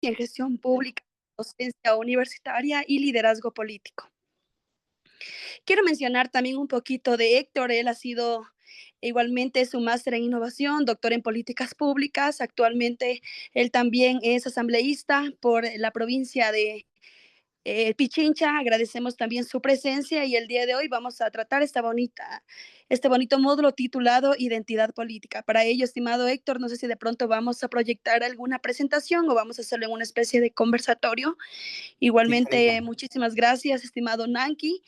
en gestión pública, docencia universitaria y liderazgo político. Quiero mencionar también un poquito de Héctor. Él ha sido igualmente su máster en innovación, doctor en políticas públicas. Actualmente él también es asambleísta por la provincia de Pichincha. Agradecemos también su presencia y el día de hoy vamos a tratar este bonito módulo titulado Identidad Política. Para ello, estimado Héctor, no sé si de pronto vamos a proyectar alguna presentación o vamos a hacerlo en una especie de conversatorio. Sí, Igualmente, Karina. muchísimas gracias, estimado Nanki,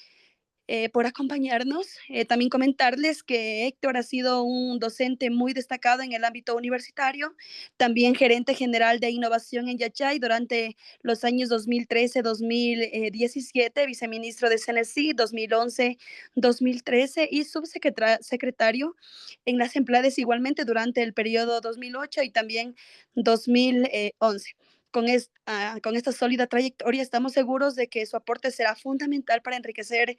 por acompañarnos. También comentarles que Héctor ha sido un docente muy destacado en el ámbito universitario, también gerente general de innovación en Yachay durante los años 2013-2017, viceministro de CNC 2011-2013 y subsecretario en las empleadas igualmente durante el periodo 2008 y también 2011. Con esta sólida trayectoria estamos seguros de que su aporte será fundamental para enriquecer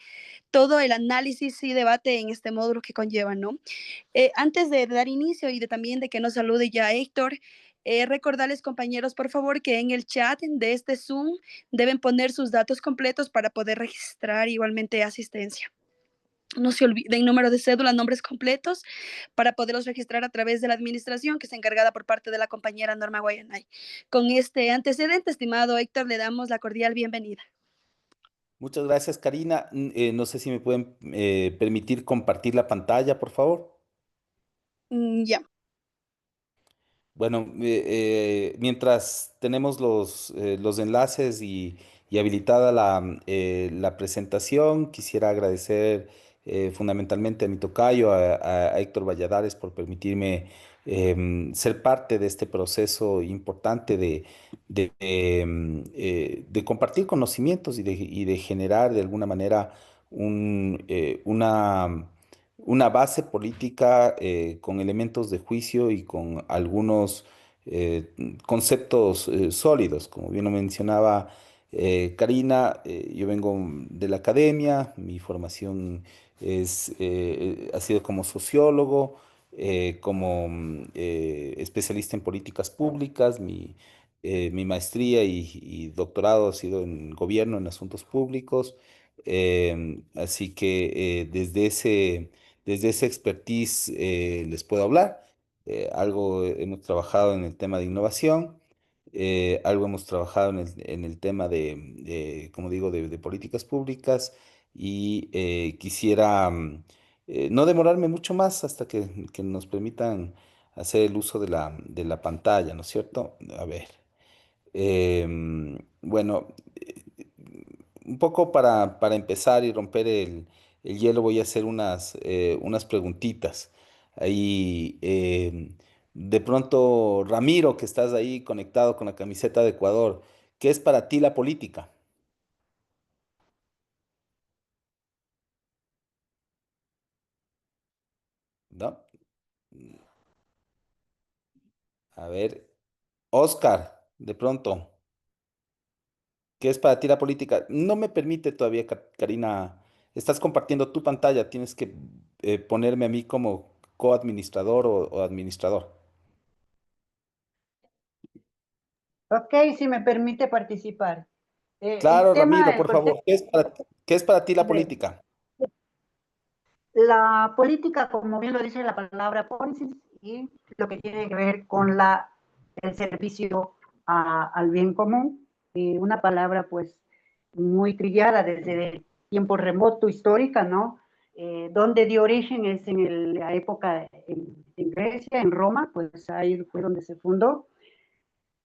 todo el análisis y debate en este módulo que conlleva, ¿no? Antes de dar inicio y de también de que nos salude ya Héctor, recordarles, compañeros, por favor, que en el chat de este Zoom deben poner sus datos completos para poder registrar igualmente asistencia. No se olviden número de cédula, nombres completos para poderlos registrar a través de la administración que es encargada por parte de la compañera Norma Guayanay. Con este antecedente, estimado Héctor, le damos la cordial bienvenida. Muchas gracias, Karina. No sé si me pueden permitir compartir la pantalla, por favor. Ya. Bueno, mientras tenemos los enlaces y habilitada la presentación, quisiera agradecer fundamentalmente a mi tocayo, a Héctor Valladares, por permitirme ser parte de este proceso importante de compartir conocimientos y de generar de alguna manera una base política con elementos de juicio y con algunos eh, conceptos sólidos. Como bien lo mencionaba Karina, yo vengo de la academia, mi formación ha sido como sociólogo, como especialista en políticas públicas, mi maestría y doctorado ha sido en gobierno, en asuntos públicos. Así que desde esa expertise les puedo hablar. Algo hemos trabajado en el tema de innovación, algo hemos trabajado en el tema como digo, de políticas públicas y quisiera no demorarme mucho más hasta que nos permitan hacer el uso de la pantalla, ¿no es cierto? A ver. Bueno, un poco para empezar y romper el hielo, voy a hacer unas preguntitas. Ahí, de pronto, Ramiro, que estás ahí conectado con la camiseta de Ecuador, ¿qué es para ti la política? ¿No? A ver, Oscar, de pronto, ¿qué es para ti la política? No me permite todavía, Karina, estás compartiendo tu pantalla, tienes que ponerme a mí como coadministrador o administrador. Ok, si me permite participar. El Claro, tema, Ramiro, el por favor, concepto ¿qué es para ti la de política? la política, como bien lo dice la palabra policies, y lo que tiene que ver con el servicio al bien común, una palabra pues muy trillada desde tiempo remoto, histórica, ¿no? Donde dio origen es en la época en Grecia, en Roma, pues ahí fue donde se fundó.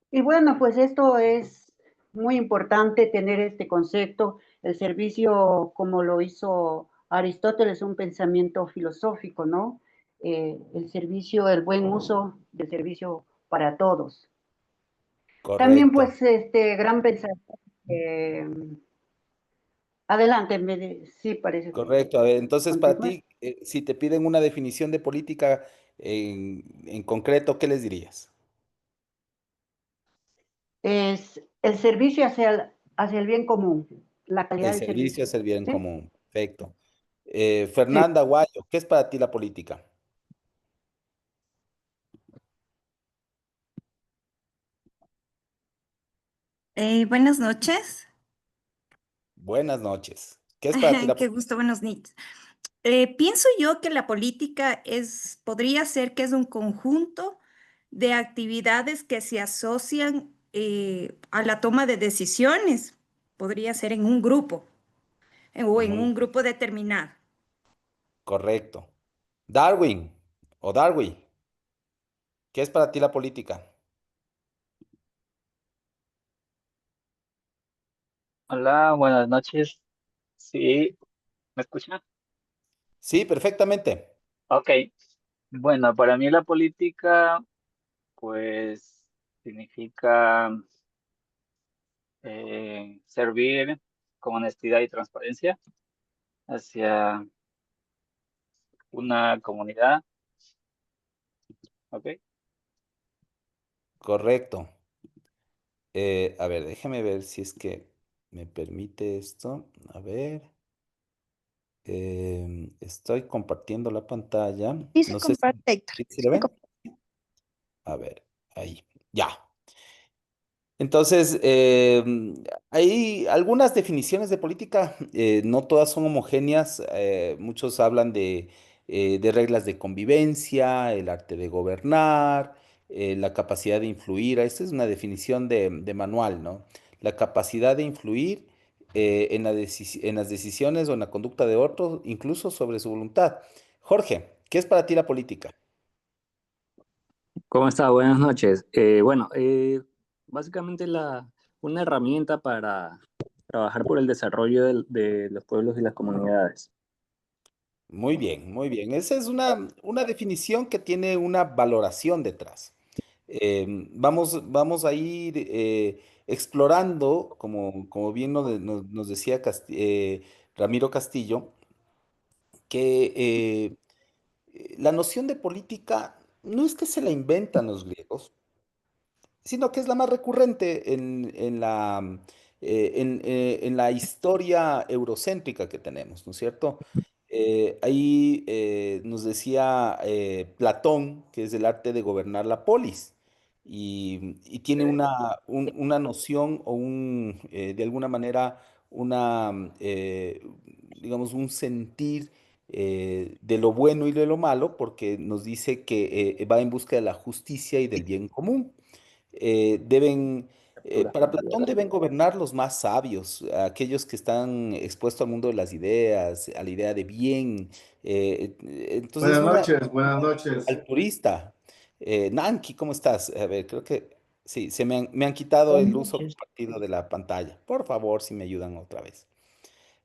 Y bueno, pues esto es muy importante tener este concepto, el servicio como lo hizo Aristóteles, un pensamiento filosófico, ¿no? El servicio, el buen uso del servicio para todos. También Correcto, pues este gran pensamiento, eh, adelante, sí parece que correcto. A ver, entonces para continúe. ti, si te piden una definición de política en concreto, ¿qué les dirías? Es el servicio hacia el bien común, la calidad El del servicio servicio, es el bien ¿sí? común. Perfecto. Sí. Fernanda Guayo, ¿qué es para ti la política? Buenas noches. Buenas noches. ¿Qué es para ti la Qué política? gusto, buenos niños. Pienso yo que la política podría ser que es un conjunto de actividades que se asocian a la toma de decisiones. Podría ser en un grupo o en Muy un grupo determinado. correcto. Darwin o Darwin, ¿qué es para ti la política? Hola, buenas noches. Sí, ¿me escuchan? Sí, perfectamente. Ok. Bueno, para mí la política, pues, significa servir con honestidad y transparencia hacia una comunidad. Ok. Correcto. A ver, déjame ver si es que me permite esto. A ver. Estoy compartiendo la pantalla. Y se No sé si, comparte, Héctor. ¿sí se le Se ve? A ver, ahí. Ya. Entonces, hay algunas definiciones de política, no todas son homogéneas, muchos hablan de reglas de convivencia, el arte de gobernar, la capacidad de influir, esta es una definición de manual, ¿no? La capacidad de influir en las decisiones o en la conducta de otros, incluso sobre su voluntad. Jorge, ¿qué es para ti la política? ¿Cómo está? Buenas noches. Básicamente una herramienta para trabajar por el desarrollo de los pueblos y las comunidades. Muy bien, muy bien. Esa es una definición que tiene una valoración detrás. Vamos a ir explorando, como bien nos decía Ramiro Castillo, que la noción de política no es que se la inventan los griegos, sino que es la más recurrente en la historia eurocéntrica que tenemos, ¿no es cierto? Ahí nos decía Platón, que es el arte de gobernar la polis, y tiene una noción o de alguna manera, digamos, un sentir de lo bueno y de lo malo, porque nos dice que va en busca de la justicia y del bien común. Capturas Para Platón pantalla. deben gobernar los más sabios, aquellos que están expuestos al mundo de las ideas, a la idea de bien. Entonces, Buenas una noches, buenas noches. alturista. Nanki, ¿cómo estás? A ver, creo que sí, me han quitado Buenas el uso noches. compartido de la pantalla. Por favor, si me ayudan otra vez.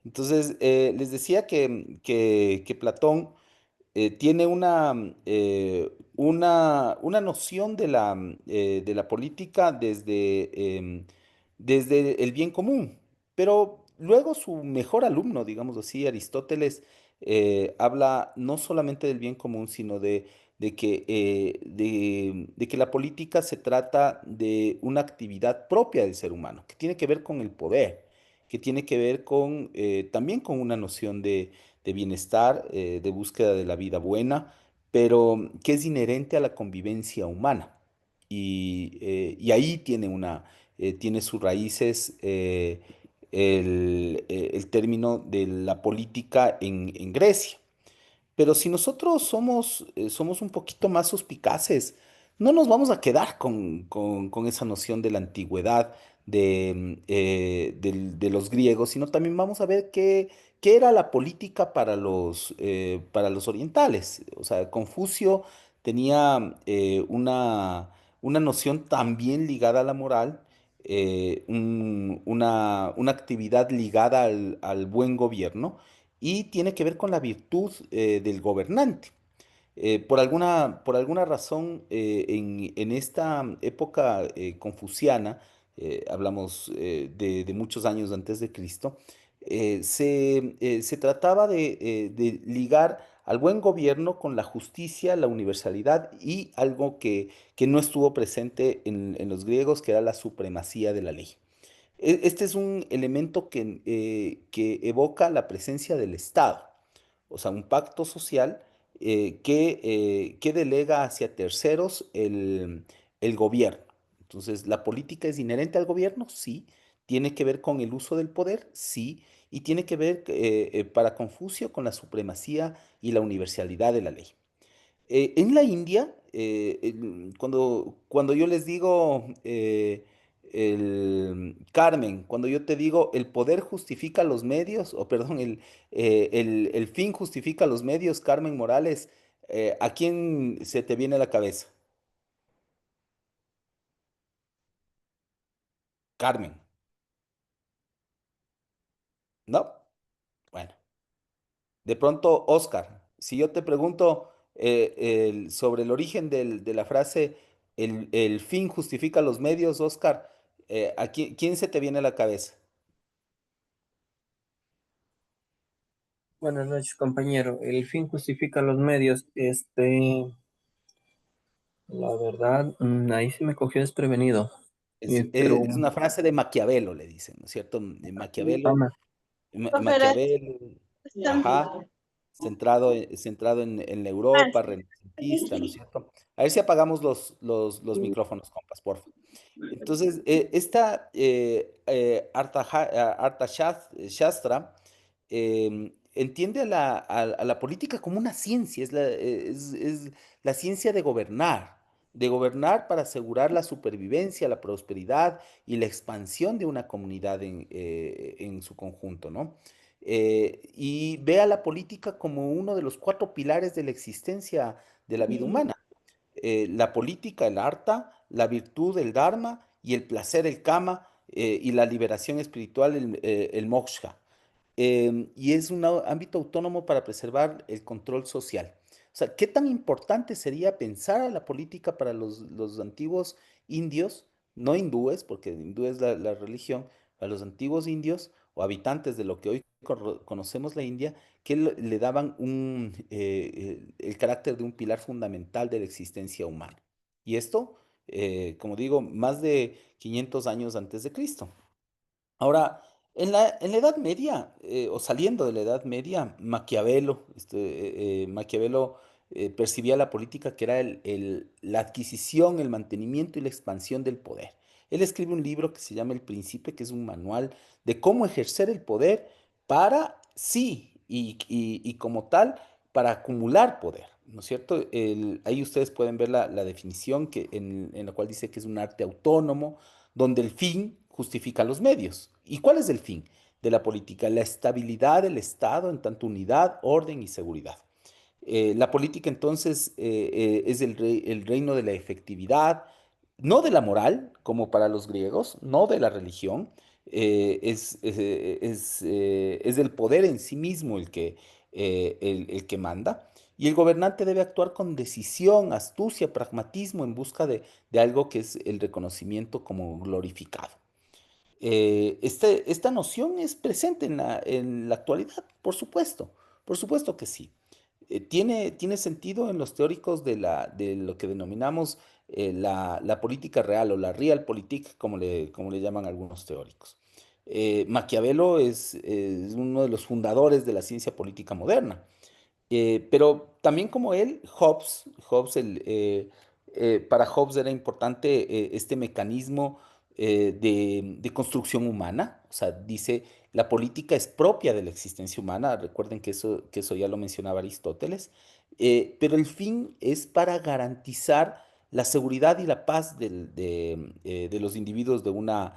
Entonces, les decía que Platón tiene una noción de la política desde el bien común, pero luego su mejor alumno, digamos así, Aristóteles, habla no solamente del bien común, sino de que la política se trata de una actividad propia del ser humano, que tiene que ver con el poder, que tiene que ver también con una noción de bienestar, de búsqueda de la vida buena, pero que es inherente a la convivencia humana. Y ahí tiene sus raíces el término de la política en Grecia. Pero si nosotros somos un poquito más suspicaces, no nos vamos a quedar con esa noción de la antigüedad de los griegos, sino también vamos a ver qué era la política para los orientales. O sea, Confucio tenía una noción también ligada a la moral, una actividad ligada al buen gobierno y tiene que ver con la virtud del gobernante. Por alguna razón, en esta época confuciana, hablamos de muchos años antes de Cristo, se trataba de ligar al buen gobierno con la justicia, la universalidad y algo que no estuvo presente en los griegos, que era la supremacía de la ley. Este es un elemento que evoca la presencia del Estado, o sea, un pacto social que delega hacia terceros el gobierno. Entonces, ¿la política es inherente al gobierno? Sí. ¿Tiene que ver con el uso del poder? Sí. Y tiene que ver, para Confucio, con la supremacía y la universalidad de la ley. En la India, cuando yo les digo, Carmen, cuando yo te digo el poder justifica los medios, o perdón, el fin justifica los medios, Carmen Morales, ¿a quién se te viene a la cabeza? Carmen, ¿no? Bueno, de pronto, Oscar, si yo te pregunto, sobre el origen de la frase, el fin justifica los medios, Oscar, ¿a quién se te viene a la cabeza? Buenas noches, compañero. El fin justifica los medios. La verdad, ahí se me cogió desprevenido. Pero, Es una frase de Maquiavelo, le dicen, ¿no es cierto? De Maquiavelo, ama, Maquiavelo, ajá, centrado en la Europa renacentista, ¿no es cierto? A ver si apagamos los micrófonos, compas, por favor. Entonces, esta Shastra entiende a la política como una ciencia, es la ciencia de gobernar para asegurar la supervivencia, la prosperidad y la expansión de una comunidad en su conjunto, ¿no? Y ve a la política como uno de los cuatro pilares de la existencia de la vida humana: la política, el arta, la virtud, el dharma, y el placer, el kama, y la liberación espiritual, el moksha. Y es un ámbito autónomo para preservar el control social. O sea, ¿qué tan importante sería pensar a la política para los antiguos indios, no hindúes, porque hindú es la religión, para los antiguos indios o habitantes de lo que hoy conocemos la India, que le daban el carácter de un pilar fundamental de la existencia humana? Y esto, como digo, más de 500 años antes de Cristo. Ahora, en la Edad Media, o saliendo de la Edad Media, Maquiavelo percibía la política que era la adquisición, el mantenimiento y la expansión del poder. Él escribe un libro que se llama El Príncipe, que es un manual de cómo ejercer el poder para sí y como tal, para acumular poder, ¿no es cierto? Ahí ustedes pueden ver la definición en la cual dice que es un arte autónomo donde el fin justifica los medios. ¿Y cuál es el fin de la política? La estabilidad del Estado en tanto unidad, orden y seguridad. La política entonces es el reino de la efectividad, no de la moral, como para los griegos, no de la religión. Es del poder en sí mismo el que manda. Y el gobernante debe actuar con decisión, astucia, pragmatismo en busca de algo que es el reconocimiento como glorificado. Esta noción es presente en la actualidad, por supuesto que sí. Tiene sentido en los teóricos de lo que denominamos la política real o la realpolitik, como le llaman algunos teóricos. Maquiavelo es uno de los fundadores de la ciencia política moderna. Pero también como él, para Hobbes era importante este mecanismo de construcción humana. O sea, dice, la política es propia de la existencia humana. Recuerden que eso ya lo mencionaba Aristóteles. Pero el fin es para garantizar la seguridad y la paz de los individuos de una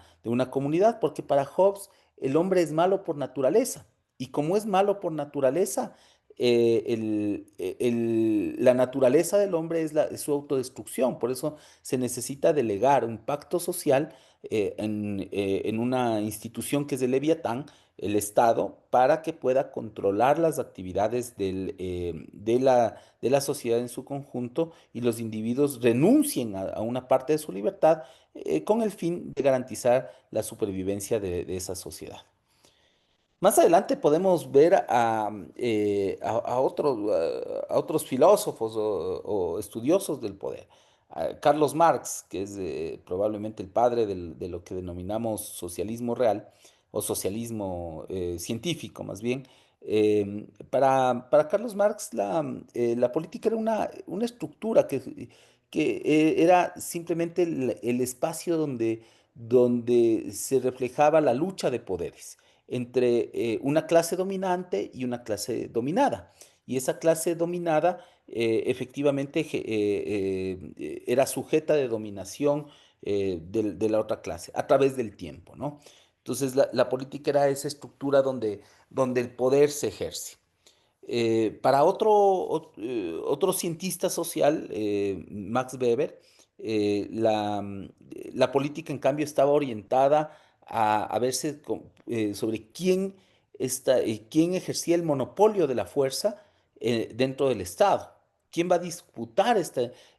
comunidad, porque para Hobbes el hombre es malo por naturaleza. Y como es malo por naturaleza, la naturaleza del hombre es su autodestrucción. Por eso se necesita delegar un pacto social en una institución que es el Leviatán, el Estado, para que pueda controlar las actividades de la sociedad en su conjunto, y los individuos renuncien a una parte de su libertad, con el fin de garantizar la supervivencia de esa sociedad. Más adelante podemos ver a otros filósofos o estudiosos del poder. Carlos Marx, que es probablemente el padre de lo que denominamos socialismo real o socialismo científico, más bien. Para Carlos Marx, la política era una estructura que era simplemente el espacio donde se reflejaba la lucha de poderes entre una clase dominante y una clase dominada. Y esa clase dominada efectivamente era sujeta de dominación de la otra clase a través del tiempo, ¿no? Entonces la política era esa estructura donde el poder se ejerce. Para otro cientista social, Max Weber, la política en cambio estaba orientada a verse sobre quién ejercía el monopolio de la fuerza dentro del Estado. ¿Quién va a disputar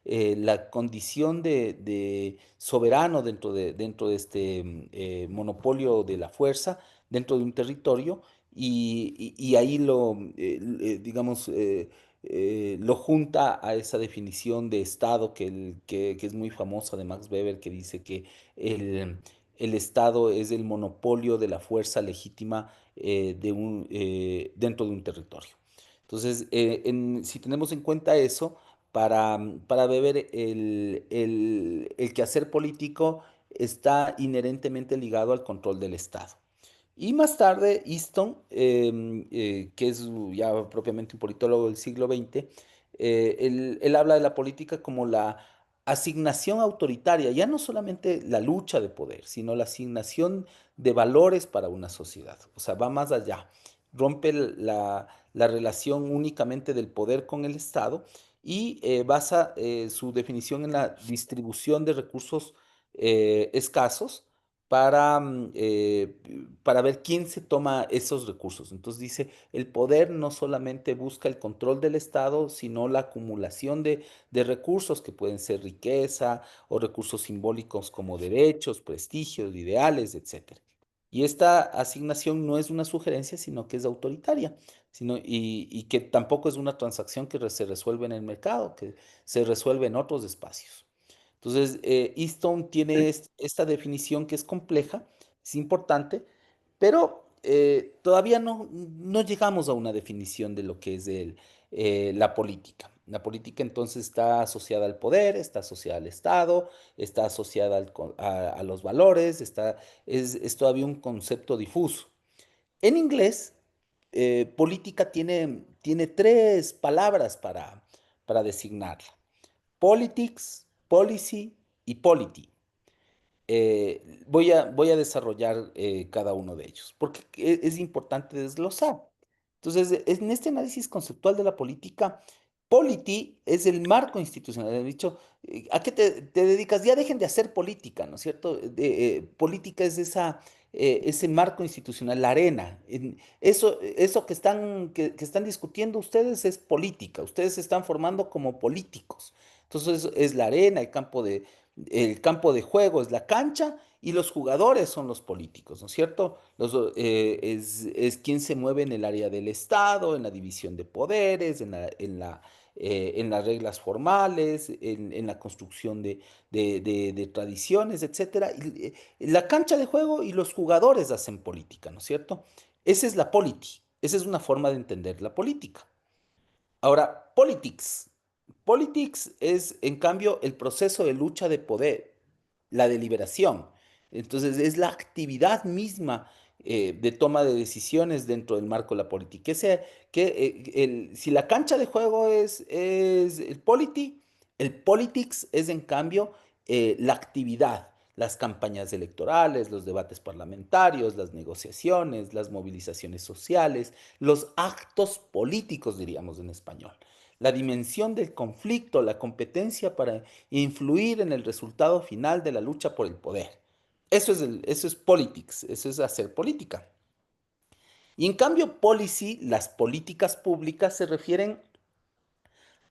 la condición de soberano dentro de este monopolio de la fuerza dentro de un territorio? Y ahí digamos, lo junta a esa definición de Estado que es muy famosa de Max Weber, que dice que el, el Estado es el monopolio de la fuerza legítima dentro de un territorio. Entonces, si tenemos en cuenta eso, para Weber el quehacer político está inherentemente ligado al control del Estado. Y más tarde, Easton, que es ya propiamente un politólogo del siglo XX, él habla de la política como la asignación autoritaria, ya no solamente la lucha de poder, sino la asignación de valores para una sociedad. O sea, va más allá. Rompe la relación únicamente del poder con el Estado y basa su definición en la distribución de recursos escasos para ver quién se toma esos recursos. Entonces dice, el poder no solamente busca el control del Estado, sino la acumulación de recursos que pueden ser riqueza o recursos simbólicos como derechos, prestigios, ideales, etcétera. Y esta asignación no es una sugerencia, sino que es autoritaria, y que tampoco es una transacción que se resuelve en el mercado, que se resuelve en otros espacios. Entonces, Easton tiene esta definición que es compleja, es importante, pero todavía no llegamos a una definición de lo que es la política. La política entonces está asociada al poder, está asociada al Estado, está asociada a los valores, es todavía un concepto difuso. En inglés, política tiene tres palabras para designarla: politics, policy y polity. Voy a desarrollar cada uno de ellos, porque es importante desglosar. Entonces, en este análisis conceptual de la política, polity es el marco institucional. He dicho, ¿a qué te dedicas? Ya dejen de hacer política, ¿no es cierto? Política es ese marco institucional, la arena. Eso que están discutiendo ustedes es política. Ustedes se están formando como políticos. Entonces, es la arena, el campo de juego es la cancha y los jugadores son los políticos, ¿no es cierto? Es quien se mueve en el área del Estado, en la división de poderes, en las reglas formales, en la construcción de tradiciones, etcétera. La cancha de juego y los jugadores hacen política, ¿no es cierto? Esa es la polity, esa es una forma de entender la política. Ahora, politics. Politics es, en cambio, el proceso de lucha de poder, la deliberación. Entonces, es la actividad misma de toma de decisiones dentro del marco de la política. Si la cancha de juego es el politics es, en cambio, la actividad, las campañas electorales, los debates parlamentarios, las negociaciones, las movilizaciones sociales, los actos políticos, diríamos en español. La dimensión del conflicto, la competencia para influir en el resultado final de la lucha por el poder. Eso es politics, eso es hacer política. Y en cambio, policy, las políticas públicas se refieren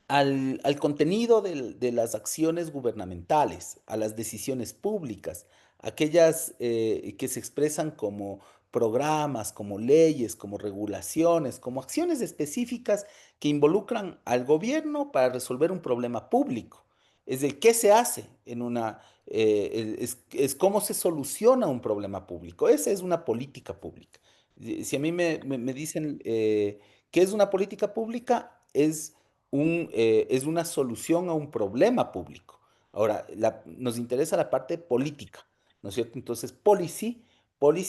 al contenido de las acciones gubernamentales, a las decisiones públicas, aquellas que se expresan como programas, como leyes, como regulaciones, como acciones específicas que involucran al gobierno para resolver un problema público. Es de qué se hace es cómo se soluciona un problema público. Esa es una política pública. Si a mí me dicen qué es una política pública, es es una solución a un problema público. Ahora, nos interesa la parte política, ¿no es cierto? Entonces, policy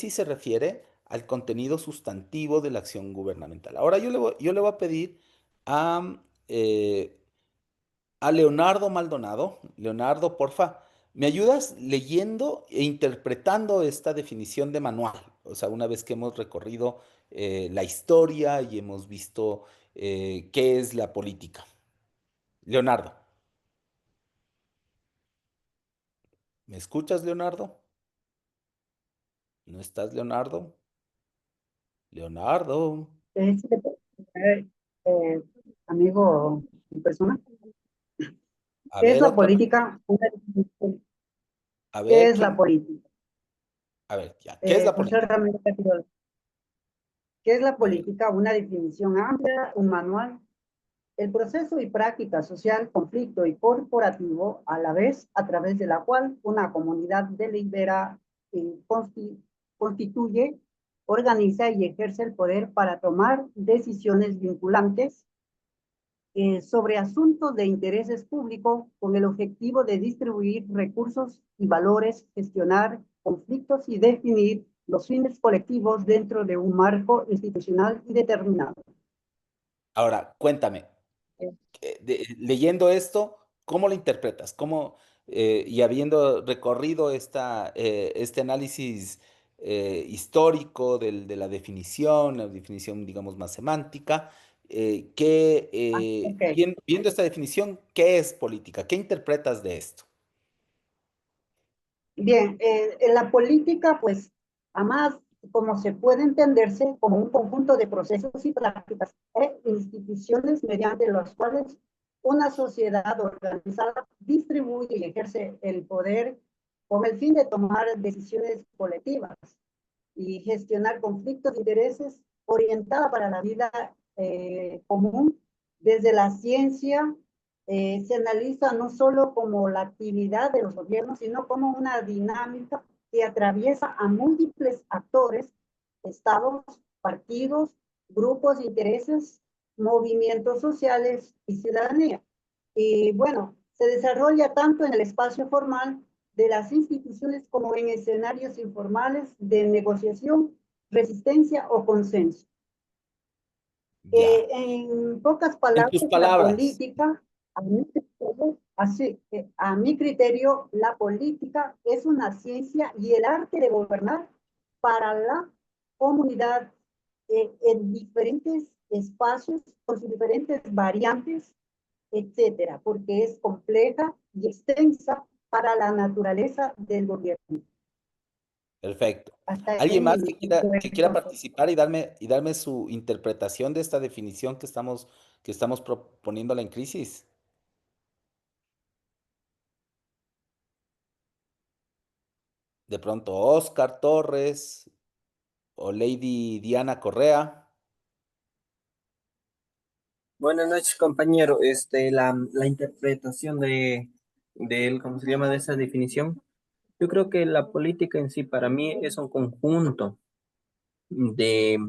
se refiere al contenido sustantivo de la acción gubernamental. Ahora, yo le voy a pedir a, eh, a Leonardo Maldonado. Leonardo, porfa, ¿me ayudas leyendo e interpretando esta definición de manual? O sea, una vez que hemos recorrido la historia y hemos visto qué es la política. Leonardo, ¿me escuchas, Leonardo? ¿No estás, Leonardo? Leonardo, Sí, eh, amigo y persona, a ¿qué es ver la otra vez, política? Una definición. a ¿Qué ver, es la política? a ver, ya, ¿qué es la José política? Ramírez Capirola, ¿qué es la A ver, política? Una definición amplia, un manual. El proceso y práctica social, conflicto y corporativo, a la vez, a través de la cual una comunidad delibera y constituye, organiza y ejerce el poder para tomar decisiones vinculantes sobre asuntos de intereses públicos con el objetivo de distribuir recursos y valores, gestionar conflictos y definir los fines colectivos dentro de un marco institucional y determinado. ahora, cuéntame, leyendo esto, ¿cómo lo interpretas? Y habiendo recorrido este análisis histórico de la definición, digamos, más semántica, Ok. viendo esta definición, ¿qué es política? ¿Qué interpretas de esto? Bien, en la política, pues, además, como se puede entenderse como un conjunto de procesos y prácticas e instituciones mediante los cuales una sociedad organizada distribuye y ejerce el poder con el fin de tomar decisiones colectivas y gestionar conflictos de intereses orientada para la vida común. Desde la ciencia se analiza no solo como la actividad de los gobiernos, sino como una dinámica que atraviesa a múltiples actores, estados, partidos, grupos de intereses, movimientos sociales y ciudadanía. Y bueno, se desarrolla tanto en el espacio formal de las instituciones como en escenarios informales de negociación, resistencia o consenso. Ya. En pocas En palabras, tus la palabras. política, a mi criterio, la política es una ciencia y el arte de gobernar para la comunidad en diferentes espacios, con sus diferentes variantes, etcétera, porque es compleja y extensa para la naturaleza del gobierno. Perfecto. Hasta ¿Alguien más ahí, que quiera participar y darme su interpretación de esta definición que estamos proponiéndola en crisis? De pronto, Oscar Torres o Lady Diana Correa. Buenas noches, compañero. La interpretación ¿cómo se llama? De esa definición. Yo creo que la política en sí para mí es un conjunto de,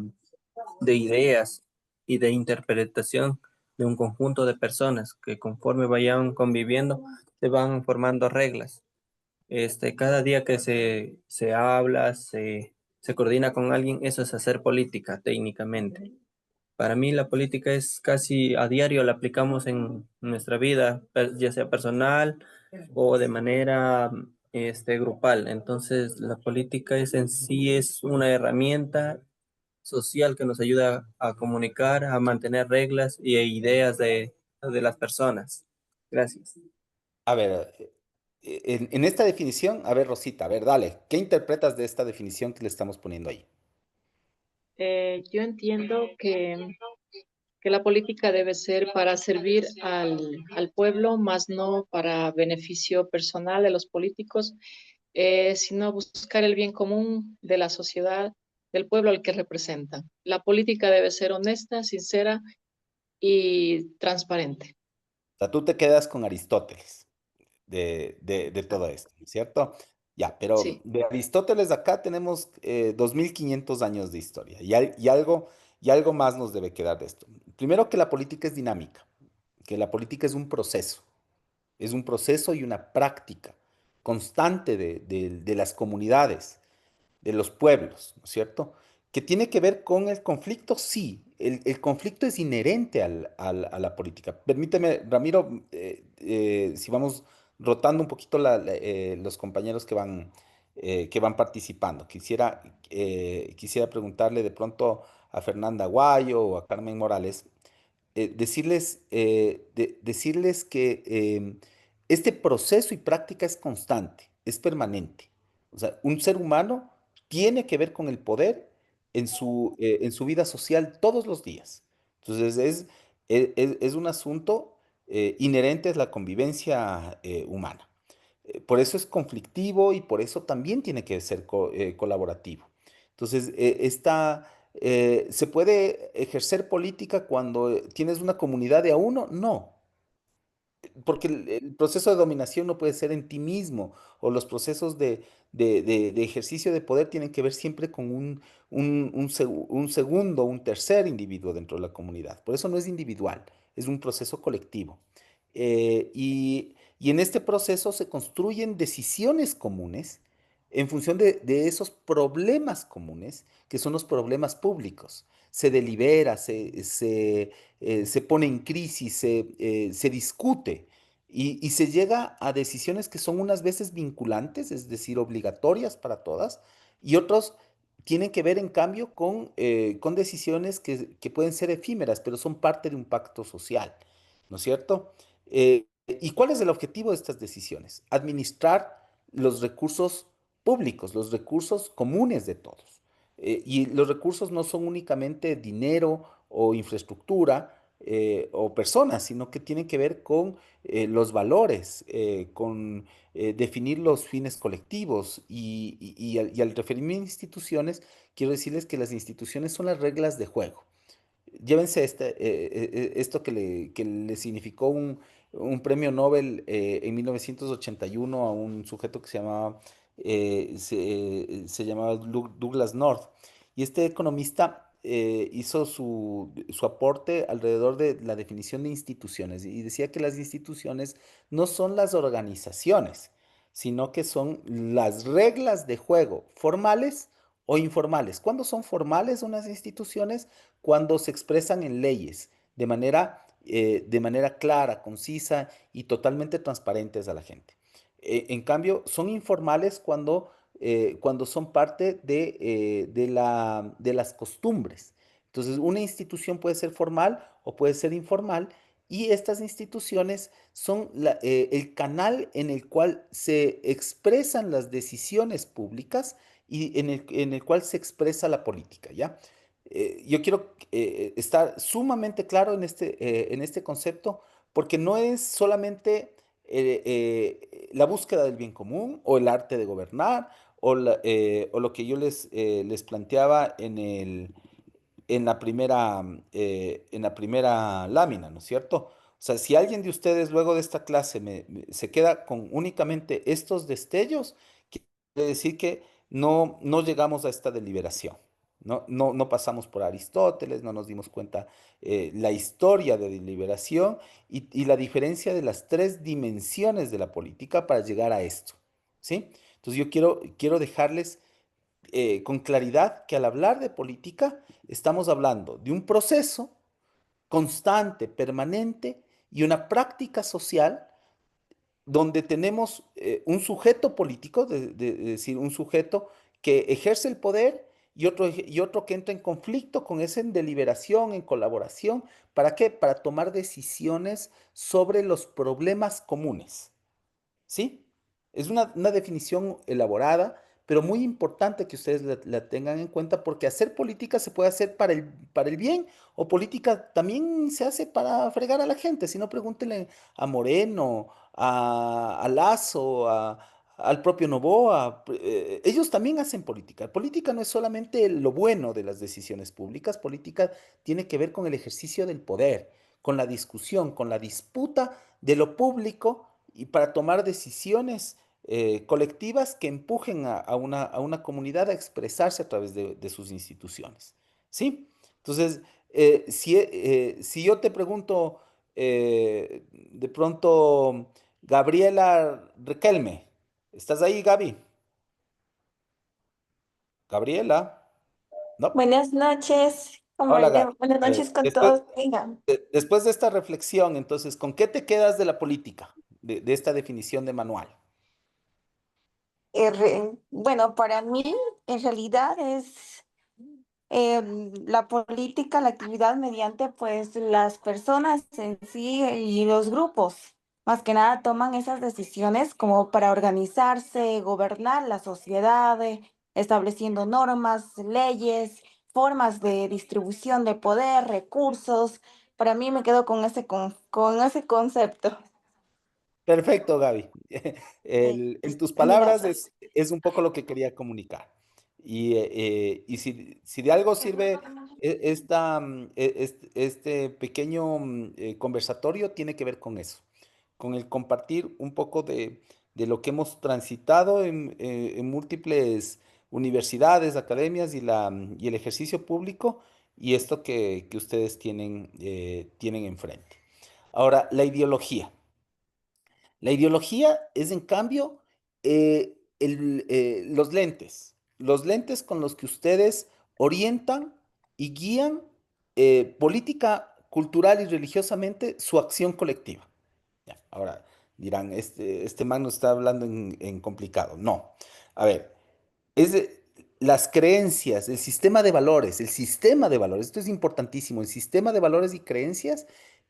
de ideas y de interpretación de un conjunto de personas que conforme vayan conviviendo se van formando reglas. Cada día que se habla, se coordina con alguien, eso es hacer política técnicamente. Para mí la política es casi a diario, la aplicamos en nuestra vida, ya sea personal o de manera grupal. Entonces, la política es en sí es una herramienta social que nos ayuda a comunicar, a mantener reglas y ideas de las personas. Gracias. A ver, en esta definición, a ver, Rosita, a ver, dale, ¿qué interpretas de esta definición que le estamos poniendo ahí? Yo entiendo que la política debe ser para servir al pueblo, más no para beneficio personal de los políticos, sino buscar el bien común de la sociedad, del pueblo al que representan. La política debe ser honesta, sincera y transparente. O sea, tú te quedas con Aristóteles de todo esto, ¿no es cierto? Ya, pero Sí, de Aristóteles acá tenemos 2500 años de historia y algo más nos debe quedar de esto. Primero que la política es dinámica, que la política es un proceso y una práctica constante de las comunidades, de los pueblos, ¿no es cierto? Que tiene que ver con el conflicto, sí, el conflicto es inherente a la política. Permíteme, Ramiro, si vamos rotando un poquito los compañeros que van participando. Quisiera preguntarle de pronto a Fernanda Guayo o a Carmen Morales, decirles que este proceso y práctica es constante, es permanente. O sea, un ser humano tiene que ver con el poder en su vida social todos los días. Entonces, es un asunto inherente a la convivencia humana. Por eso es conflictivo y por eso también tiene que ser colaborativo. Entonces, ¿se puede ejercer política cuando tienes una comunidad de a uno? No, porque el proceso de dominación no puede ser en ti mismo, o los procesos de ejercicio de poder tienen que ver siempre con un segundo, un tercer individuo dentro de la comunidad. Por eso no es individual, es un proceso colectivo. Y en este proceso se construyen decisiones comunes en función de esos problemas comunes, que son los problemas públicos. Se delibera, se pone en crisis, se discute y se llega a decisiones que son unas veces vinculantes, es decir, obligatorias para todas, y otros tienen que ver, en cambio, con decisiones que pueden ser efímeras, pero son parte de un pacto social, ¿no es cierto? ¿Y cuál es el objetivo de estas decisiones? Administrar los recursos públicos, los recursos comunes de todos. Y los recursos no son únicamente dinero o infraestructura o personas, sino que tienen que ver con los valores, con definir los fines colectivos. Y al referirme a instituciones, quiero decirles que las instituciones son las reglas de juego. Llévense esto que le significó un premio Nobel en 1981 a un sujeto que se llamaba Douglas North. Y este economista hizo su aporte alrededor de la definición de instituciones y decía que las instituciones no son las organizaciones, sino que son las reglas de juego formales o informales. ¿Cuándo son formales unas instituciones? Cuando se expresan en leyes de manera clara, concisa y totalmente transparentes a la gente. En cambio, son informales cuando son parte de las costumbres. Entonces, una institución puede ser formal o puede ser informal y estas instituciones son el canal en el cual se expresan las decisiones públicas y en el cual se expresa la política, ¿ya? Yo quiero estar sumamente claro en este concepto, porque no es solamente la búsqueda del bien común o el arte de gobernar o lo que yo les planteaba en la primera lámina, ¿no es cierto? O sea, si alguien de ustedes luego de esta clase se queda con únicamente estos destellos, quiere decir que no llegamos a esta deliberación. No pasamos por Aristóteles, no nos dimos cuenta la historia de deliberación y la diferencia de las tres dimensiones de la política para llegar a esto, ¿sí? Entonces yo quiero dejarles con claridad que al hablar de política estamos hablando de un proceso constante, permanente y una práctica social donde tenemos un sujeto político, decir, un sujeto que ejerce el poder y otro que entra en conflicto con ese en deliberación, en colaboración. ¿Para qué? Para tomar decisiones sobre los problemas comunes. ¿Sí? Es una definición elaborada, pero muy importante que ustedes la tengan en cuenta porque hacer política se puede hacer para el bien o política también se hace para fregar a la gente. Si no, pregúntenle a Moreno, a Lazo, al propio Noboa. Ellos también hacen política. Política no es solamente lo bueno de las decisiones públicas, política tiene que ver con el ejercicio del poder, con la discusión, con la disputa de lo público y para tomar decisiones colectivas que empujen a una comunidad a expresarse a través de sus instituciones. ¿Sí? Entonces, si yo te pregunto, De pronto, Gabriela Riquelme. ¿Estás ahí, Gaby? Gabriela. No. Buenas noches, Hola, Gaby. buenas A noches ver, con todos. Venga, después de esta reflexión, entonces, ¿con qué te quedas de la política? De esta definición de manual. bueno, para mí en realidad es la política, la actividad mediante pues las personas en sí y los grupos, más que nada toman esas decisiones como para organizarse, gobernar la sociedad, estableciendo normas, leyes, formas de distribución de poder, recursos. Para mí me quedo con con ese concepto. Perfecto, Gaby. En tus palabras Gracias. es un poco lo que quería comunicar. Y si de algo sirve este pequeño conversatorio, tiene que ver con eso, con el compartir un poco de lo que hemos transitado en múltiples universidades, academias y el ejercicio público y esto que ustedes tienen enfrente. Ahora, la ideología. La ideología es, en cambio, los lentes con los que ustedes orientan y guían política, cultural y religiosamente su acción colectiva. Ya, ahora dirán, este man nos está hablando en complicado. No. A ver, las creencias, el sistema de valores, esto es importantísimo, el sistema de valores y creencias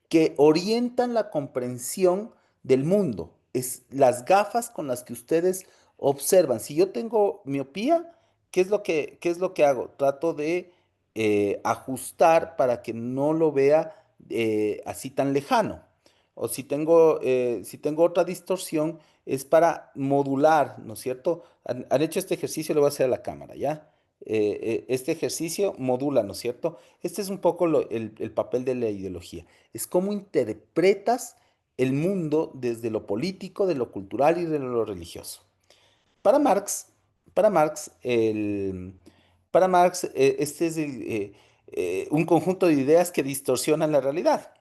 que orientan la comprensión del mundo. Es las gafas con las que ustedes observan. Si yo tengo miopía, ¿qué es lo que hago? Trato de ajustar para que no lo vea así tan lejano. O si tengo otra distorsión, es para modular, ¿no es cierto? Han hecho este ejercicio, lo voy a hacer a la cámara, ¿ya? Este ejercicio modula, ¿no es cierto? Este es un poco el papel de la ideología. Es cómo interpretas el mundo desde lo político, de lo cultural y de lo religioso. Para Marx, para Marx, este es un conjunto de ideas que distorsionan la realidad.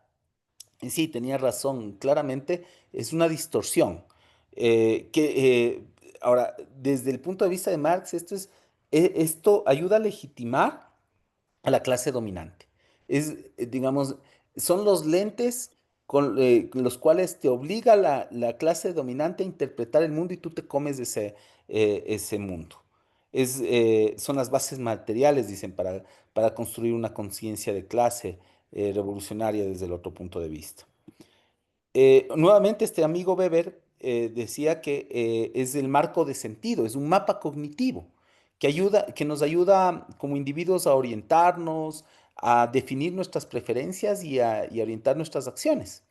Y sí, tenía razón, claramente es una distorsión. Ahora, desde el punto de vista de Marx, esto ayuda a legitimar a la clase dominante. Digamos, son los lentes con los cuales te obliga la clase dominante a interpretar el mundo y tú te comes ese mundo. Son las bases materiales, dicen, para construir una conciencia de clase revolucionaria desde el otro punto de vista. Nuevamente, este amigo Weber decía que es el marco de sentido, es un mapa cognitivo que nos ayuda como individuos a orientarnos, a definir nuestras preferencias y a orientar nuestras acciones.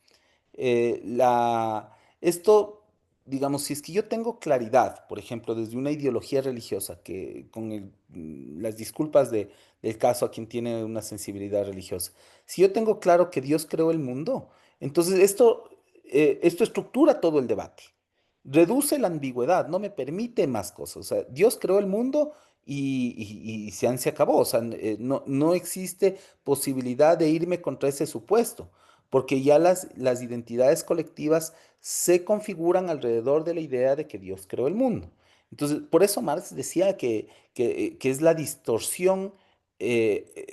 Esto, digamos, si es que yo tengo claridad, por ejemplo, desde una ideología religiosa, que con las disculpas del caso a quien tiene una sensibilidad religiosa, si yo tengo claro que Dios creó el mundo, entonces esto estructura todo el debate, reduce la ambigüedad, no me permite más cosas. O sea, Dios creó el mundo y se acabó. O sea, no existe posibilidad de irme contra ese supuesto porque ya las identidades colectivas se configuran alrededor de la idea de que Dios creó el mundo. Entonces, por eso Marx decía que es la distorsión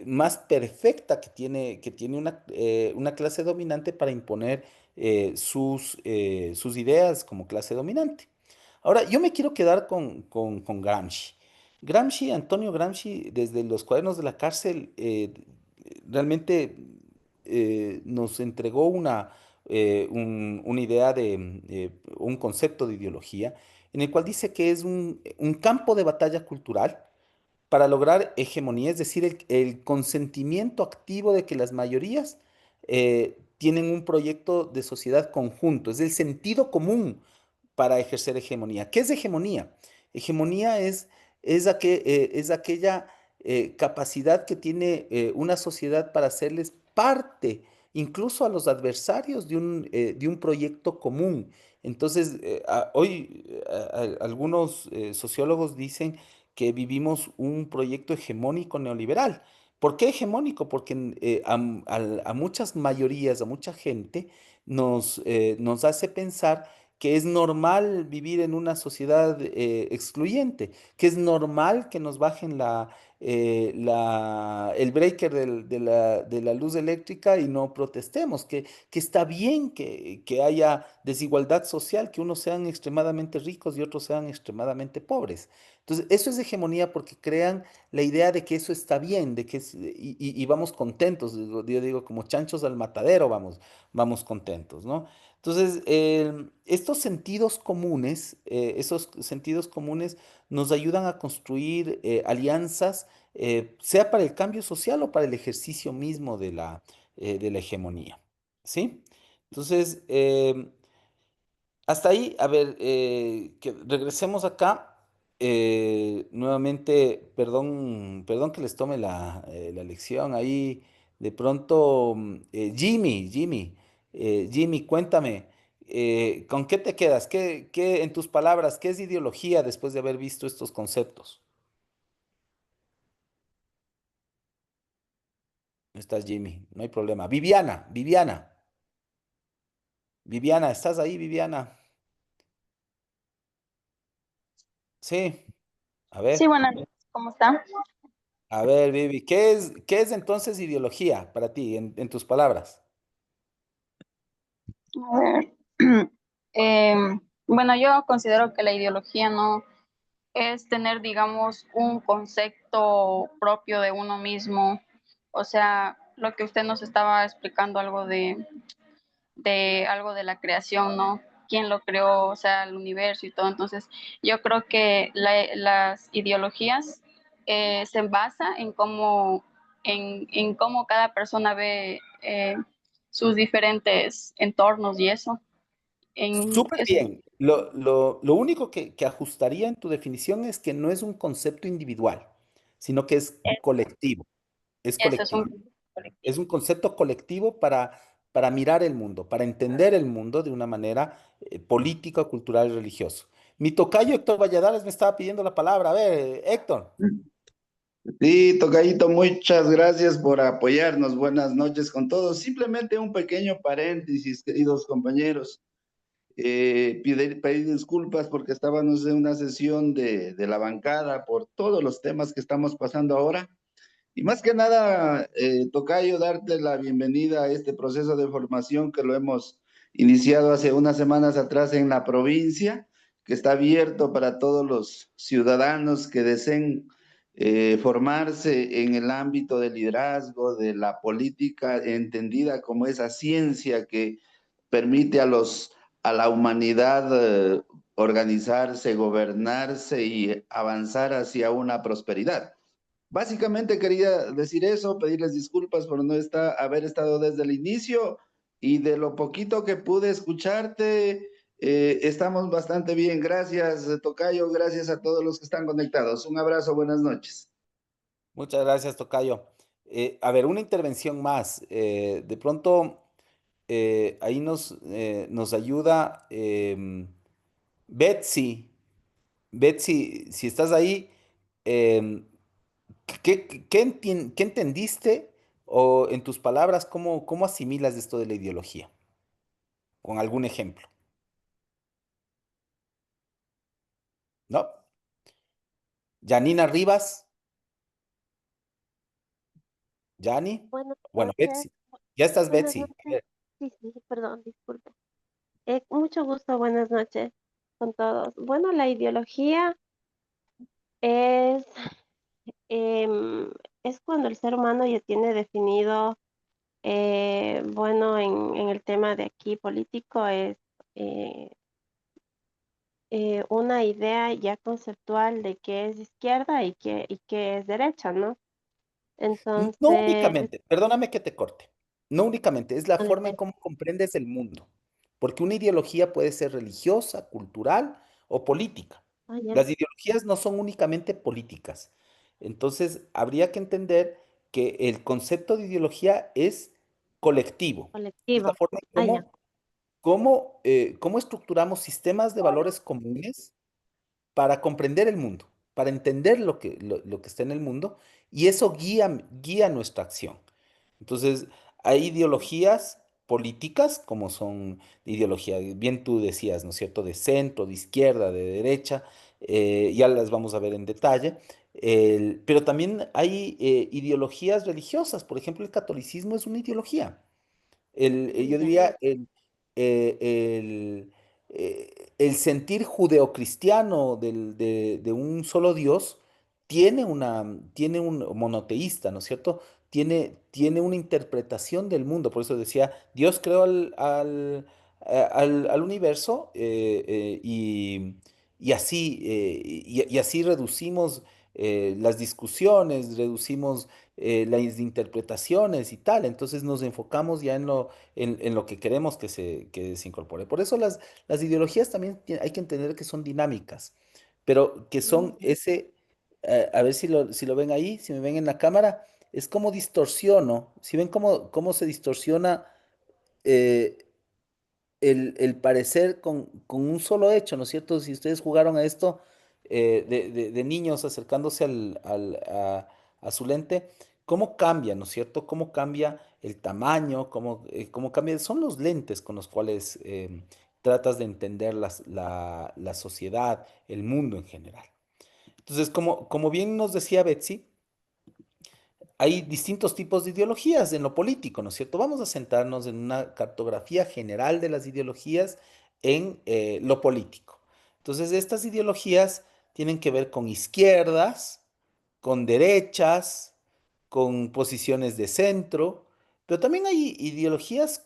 más perfecta que tiene una clase dominante para imponer sus ideas como clase dominante. Ahora, yo me quiero quedar con Gramsci. Antonio Gramsci, desde los cuadernos de la cárcel, realmente nos entregó una idea un concepto de ideología, en el cual dice que es un campo de batalla cultural para lograr hegemonía, es decir, el consentimiento activo de que las mayorías tienen un proyecto de sociedad conjunto, es el sentido común para ejercer hegemonía. ¿Qué es hegemonía? Hegemonía es aquella capacidad que tiene una sociedad para hacerles parte, incluso a los adversarios de un proyecto común. Entonces, hoy algunos sociólogos dicen que vivimos un proyecto hegemónico neoliberal, ¿Por qué hegemónico? Porque a muchas mayorías, a mucha gente, nos hace pensar que es normal vivir en una sociedad excluyente, que es normal que nos bajen el breaker de la luz eléctrica y no protestemos, que está bien que haya desigualdad social, que unos sean extremadamente ricos y otros sean extremadamente pobres. Entonces, eso es hegemonía porque crean la idea de que eso está bien, y vamos contentos, yo digo, como chanchos al matadero vamos contentos, ¿no? Entonces, esos sentidos comunes nos ayudan a construir alianzas, sea para el cambio social o para el ejercicio mismo de la hegemonía, ¿sí? Entonces, hasta ahí, a ver, que regresemos acá. Nuevamente, perdón que les tome la lección. Ahí, de pronto, Jimmy, cuéntame, ¿con qué te quedas? En tus palabras, qué es ideología después de haber visto estos conceptos? No estás, Jimmy, no hay problema. Viviana, ¿estás ahí, Viviana? Sí, a Sí, ver. buenas noches, ¿cómo está? A ver, Vivi, ¿qué es entonces ideología para ti, en tus palabras? A ver, bueno, yo considero que la ideología no es tener, digamos, un concepto propio de uno mismo. O sea, lo que usted nos estaba explicando, algo de algo de la creación, ¿no? ¿Quién lo creó? O sea, el universo y todo. Entonces, yo creo que las ideologías se basa en cómo cada persona ve sus diferentes entornos y eso. Súper Eso, bien. Lo único que ajustaría en tu definición es que no es un concepto individual, sino que es colectivo. Es eso es un colectivo. Es colectivo. un concepto colectivo para mirar el mundo, para entender el mundo de una manera política, cultural y religiosa. Mi tocayo Héctor Valladares me estaba pidiendo la palabra. A ver, Héctor. Sí, tocayito, muchas gracias por apoyarnos. Buenas noches con todos. Simplemente un pequeño paréntesis, queridos compañeros. Pedir disculpas porque estábamos en una sesión de la bancada por todos los temas que estamos pasando ahora. Y más que nada, tocayo, darte la bienvenida a este proceso de formación que lo hemos iniciado hace unas semanas atrás en la provincia, que está abierto para todos los ciudadanos que deseen formarse en el ámbito del liderazgo, de la política, entendida como esa ciencia que permite a la humanidad organizarse, gobernarse y avanzar hacia una prosperidad. Básicamente quería decir eso, pedirles disculpas por no haber estado desde el inicio, y de lo poquito que pude escucharte, estamos bastante bien. Gracias, tocayo, gracias a todos los que están conectados. Un abrazo, buenas noches. Muchas gracias, tocayo. A ver, una intervención más. De pronto, ahí nos ayuda Betsy. Betsy, si estás ahí, em, ¿qué entendiste o en tus palabras, cómo asimilas esto de la ideología? Con algún ejemplo, ¿no? Janina Rivas, Yani. Buenas Bueno, noches, Betsy. Ya estás, buenas Betsy. A noches. ver, Sí, sí, perdón, disculpe. Mucho gusto, buenas noches con todos. Bueno, la ideología es, em, es cuando el ser humano ya tiene definido, bueno, en el tema de aquí político, es eh, una idea ya conceptual de qué es izquierda y qué es derecha, ¿no? no Entonces, únicamente, perdóname que te corte, no únicamente, es la forma en adelante. cómo comprendes el mundo, porque una ideología puede ser religiosa, cultural o política. Ah, ya, Las ideologías no son únicamente políticas. Entonces, habría que entender que el concepto de ideología es colectivo. Es la colectivo. forma en Ah, ya, cómo estructuramos sistemas de valores comunes para comprender el mundo, para entender lo que está en el mundo y eso guía nuestra acción. Entonces, hay ideologías políticas, como son ideología, bien tú decías, ¿no es cierto?, de centro, de izquierda, de derecha, ya las vamos a ver en detalle, pero también hay ideologías religiosas, por ejemplo, el catolicismo es una ideología. Yo Ya. diría, eh, el, el sentir judeocristiano de un solo Dios tiene un monoteísta, ¿no es cierto? Tiene una interpretación del mundo. Por eso decía, Dios creó al universo y así reducimos las discusiones, reducimos las interpretaciones y tal. Entonces nos enfocamos ya en lo que queremos que se incorpore. Por eso las ideologías también hay que entender que son dinámicas, pero que son a ver si lo ven ahí, si me ven en la cámara, es como distorsiono. Si ven cómo se distorsiona eh, el parecer con un solo hecho, ¿no es cierto? Si ustedes jugaron a esto de niños acercándose a su lente, ¿cómo cambia, ¿no es cierto? ¿Cómo cambia el tamaño? ¿Cómo cambia? Son los lentes con los cuales tratas de entender la sociedad, el mundo en general. Entonces, como bien nos decía Betsy, hay distintos tipos de ideologías en lo político, ¿no es cierto? Vamos a centrarnos en una cartografía general de las ideologías en lo político. Entonces, estas ideologías tienen que ver con izquierdas, con derechas, con posiciones de centro, pero también hay ideologías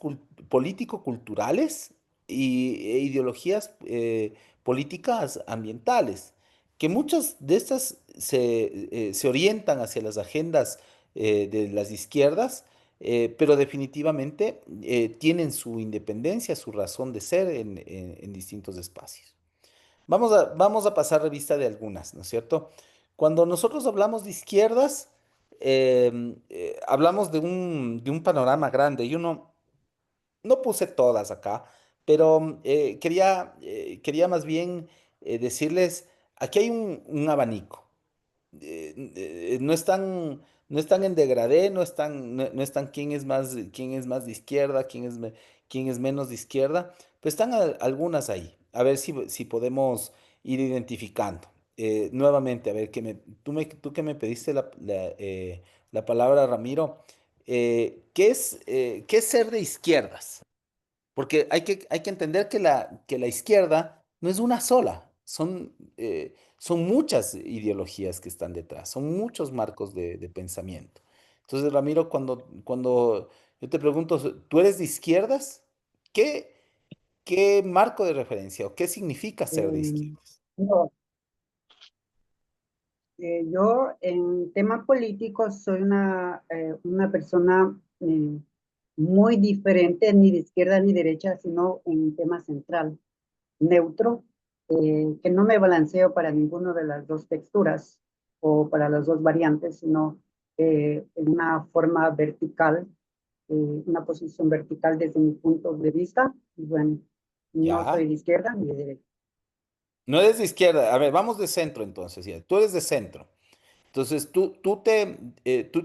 político-culturales e ideologías políticas ambientales, que muchas de estas se orientan hacia las agendas de las izquierdas, pero definitivamente tienen su independencia, su razón de ser en distintos espacios. Vamos a pasar revista de algunas, ¿no es cierto? Cuando nosotros hablamos de izquierdas, hablamos de un panorama grande. Yo no puse todas acá, pero quería más bien decirles, aquí hay un abanico. No están en degradé, no están quién es más de izquierda, quién es menos de izquierda, pero están algunas ahí. A ver si podemos ir identificando. Nuevamente, a ver, tú que me pediste la palabra, Ramiro, ¿qué es ser de izquierdas? Porque hay que entender que la izquierda no es una sola, son muchas ideologías que están detrás, son muchos marcos de pensamiento. Entonces, Ramiro, cuando yo te pregunto, ¿tú eres de izquierdas? ¿Qué marco de referencia o qué significa ser de Eh, izquierdas? no, yo en tema político soy una persona muy diferente, ni de izquierda ni derecha, sino en tema central, neutro, que no me balanceo para ninguna de las dos texturas o para las dos variantes, sino en una forma vertical, una posición vertical desde mi punto de vista. Y bueno, no soy ¿Ya? de izquierda ni de derecha. No eres de izquierda. A ver, vamos de centro entonces. Ya. Tú eres de centro. Entonces, tú te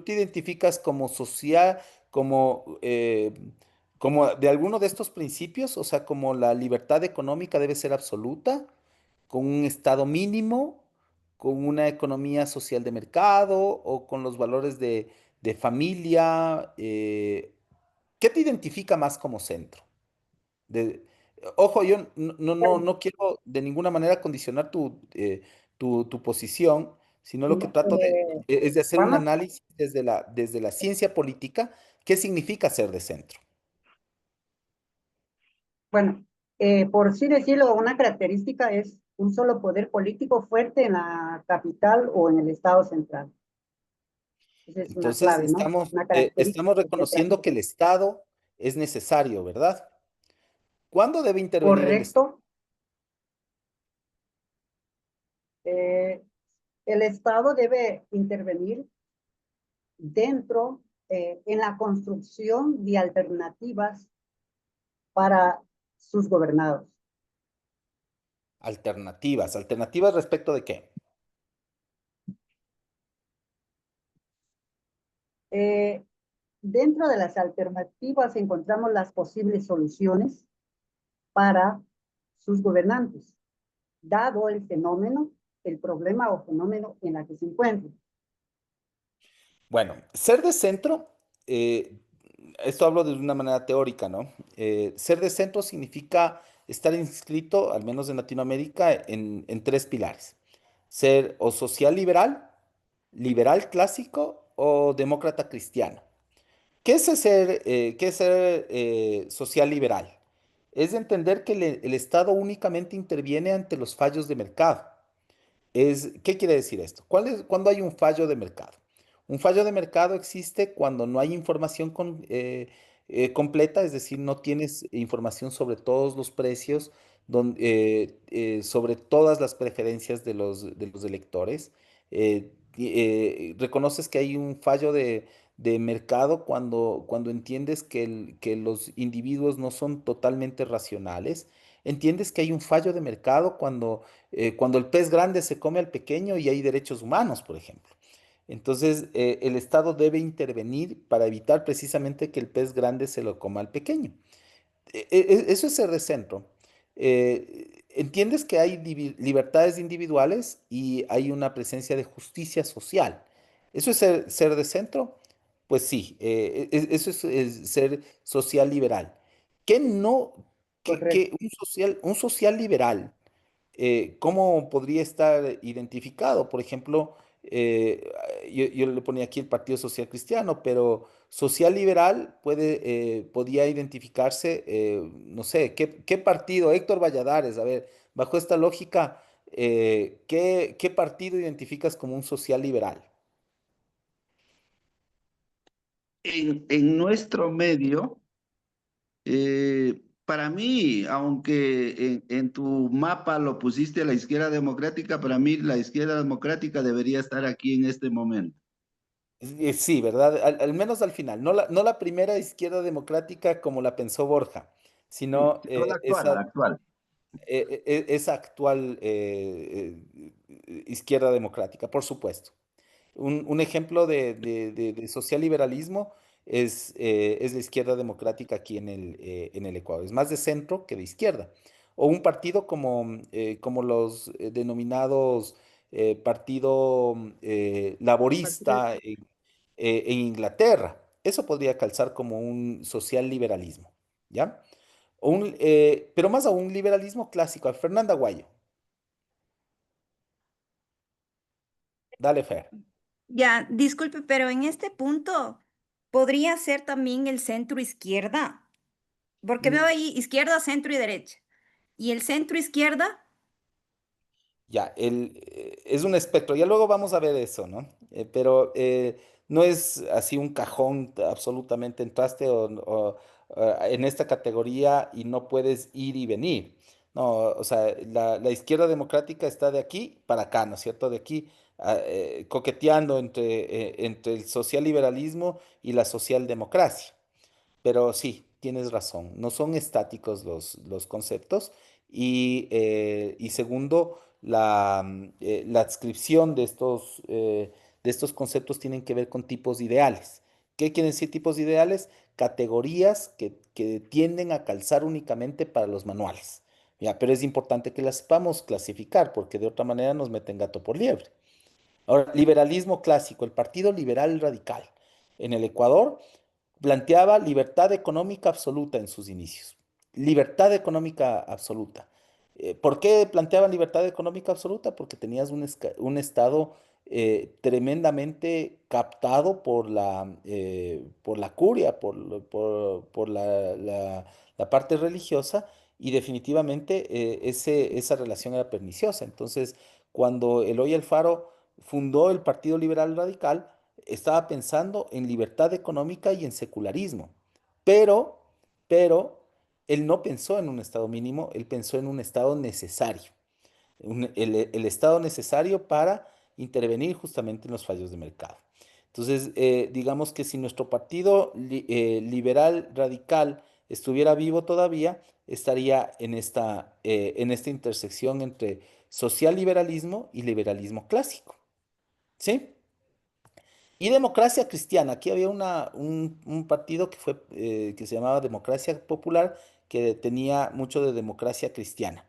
identificas como social, como de alguno de estos principios, o sea, como la libertad económica debe ser absoluta, con un estado mínimo, con una economía social de mercado o con los valores de familia. ¿Qué te identifica más como centro? De- Ojo, yo no quiero de ninguna manera condicionar tu posición, sino lo que Bueno, trato es de hacer un vamos, análisis desde la ciencia política, qué significa ser de centro. bueno, por sí decirlo, una característica es un solo poder político fuerte en la capital o en el estado central. Esa es una Entonces, clave, ¿no? estamos, Una eh, característica estamos que trae. reconociendo que el Estado es necesario, ¿verdad? ¿Cuándo debe intervenir el Estado? Correcto. Eh, el Estado debe intervenir dentro, en la construcción de alternativas para sus gobernados. Alternativas. ¿Alternativas respecto de qué? Eh, Dentro de las alternativas encontramos las posibles soluciones para sus gobernantes, dado el fenómeno, el problema o fenómeno en la que se encuentran. Bueno, ser de centro, esto hablo de una manera teórica, ¿no? Ser de centro significa estar inscrito, al menos en Latinoamérica, en tres pilares. Ser o social liberal, liberal clásico o demócrata cristiano. ¿Qué es ser social liberal? Es entender que el Estado únicamente interviene ante los fallos de mercado. ¿Qué quiere decir esto? ¿Cuándo hay un fallo de mercado? Un fallo de mercado existe cuando no hay información completa, es decir, no tienes información sobre todos los precios, sobre todas las preferencias de los electores. Reconoces que hay un fallo de mercado cuando entiendes que los individuos no son totalmente racionales. Entiendes que hay un fallo de mercado cuando el pez grande se come al pequeño y hay derechos humanos, por ejemplo. Entonces, el Estado debe intervenir para evitar precisamente que el pez grande se lo coma al pequeño. Eso es ser de centro. Entiendes que hay libertades individuales y hay una presencia de justicia social. ¿Eso es ser de centro? Pues sí, eso es ser social liberal. ¿Qué no, Correcto. un social liberal? ¿Cómo podría estar identificado? Por ejemplo, yo le ponía aquí el Partido Social Cristiano, pero social liberal podía identificarse, no sé, ¿qué partido? Héctor Valladares, a ver, bajo esta lógica, ¿qué partido identificas como un social liberal? En nuestro medio, para mí, aunque en tu mapa lo pusiste a la izquierda democrática, para mí la izquierda democrática debería estar aquí en este momento. Sí, ¿verdad? Al menos al final, no la primera izquierda democrática como la pensó Borja, Sí, sino sino la actual. esa actual izquierda democrática, por supuesto. Un ejemplo de social liberalismo es la izquierda democrática aquí en el Ecuador. Es más de centro que de izquierda. O un partido como los denominados partido laborista en Inglaterra. Eso podría calzar como un social liberalismo, ¿ya? Pero más aún, un liberalismo clásico. Fernanda Guayo, dale, Fer. Ya, disculpe, pero en este punto podría ser también el centro izquierda, porque veo ahí izquierda, centro y derecha. ¿Y el centro izquierda? Ya, es un espectro, ya luego vamos a ver eso, ¿no? Pero no es así un cajón, absolutamente entraste en esta categoría y no puedes ir y venir. No, o sea, la izquierda democrática está de aquí para acá, ¿no es cierto? De aquí coqueteando entre el socialliberalismo y la socialdemocracia. Pero sí, tienes razón, no son estáticos los conceptos. Y segundo, la adscripción de estos conceptos tienen que ver con tipos ideales. ¿Qué quieren decir tipos ideales? Categorías que tienden a calzar únicamente para los manuales. Ya, pero es importante que las sepamos clasificar porque de otra manera nos meten gato por liebre. Ahora, liberalismo clásico, el Partido Liberal Radical en el Ecuador planteaba libertad económica absoluta en sus inicios. Libertad económica absoluta. ¿Por qué planteaban libertad económica absoluta? Porque tenías un Estado tremendamente captado por la curia, por la parte religiosa, y definitivamente esa relación era perniciosa. Entonces, cuando Eloy Alfaro fundó el Partido Liberal Radical, estaba pensando en libertad económica y en secularismo, pero, pero él no pensó en un estado mínimo, él pensó en un estado necesario, el estado necesario para intervenir justamente en los fallos de mercado. Entonces, digamos que si nuestro partido liberal radical estuviera vivo todavía, estaría en esta intersección entre social liberalismo y liberalismo clásico. ¿Sí? Y Democracia Cristiana. Aquí había un partido que fue, que se llamaba Democracia Popular, que tenía mucho de democracia cristiana.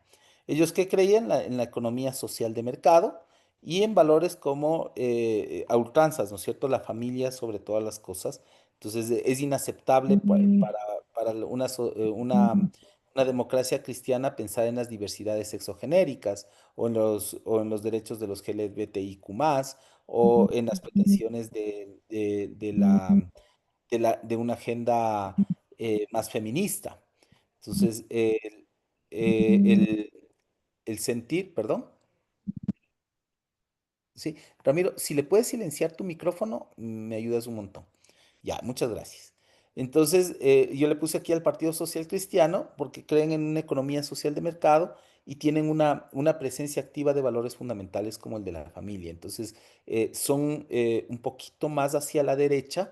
Ellos que creían en la economía social de mercado y en valores como a ultranzas, ¿no es cierto? La familia sobre todas las cosas. Entonces es inaceptable para una democracia cristiana pensar en las diversidades sexogenéricas o en los derechos de los LGBTIQ+, o en las pretensiones de una agenda más feminista. Entonces, el sentir, perdón, sí, Ramiro, si le puedes silenciar tu micrófono, me ayudas un montón. Ya, muchas gracias. Entonces, yo le puse aquí al Partido Social Cristiano porque creen en una economía social de mercado y tienen una presencia activa de valores fundamentales como el de la familia. Entonces, son un poquito más hacia la derecha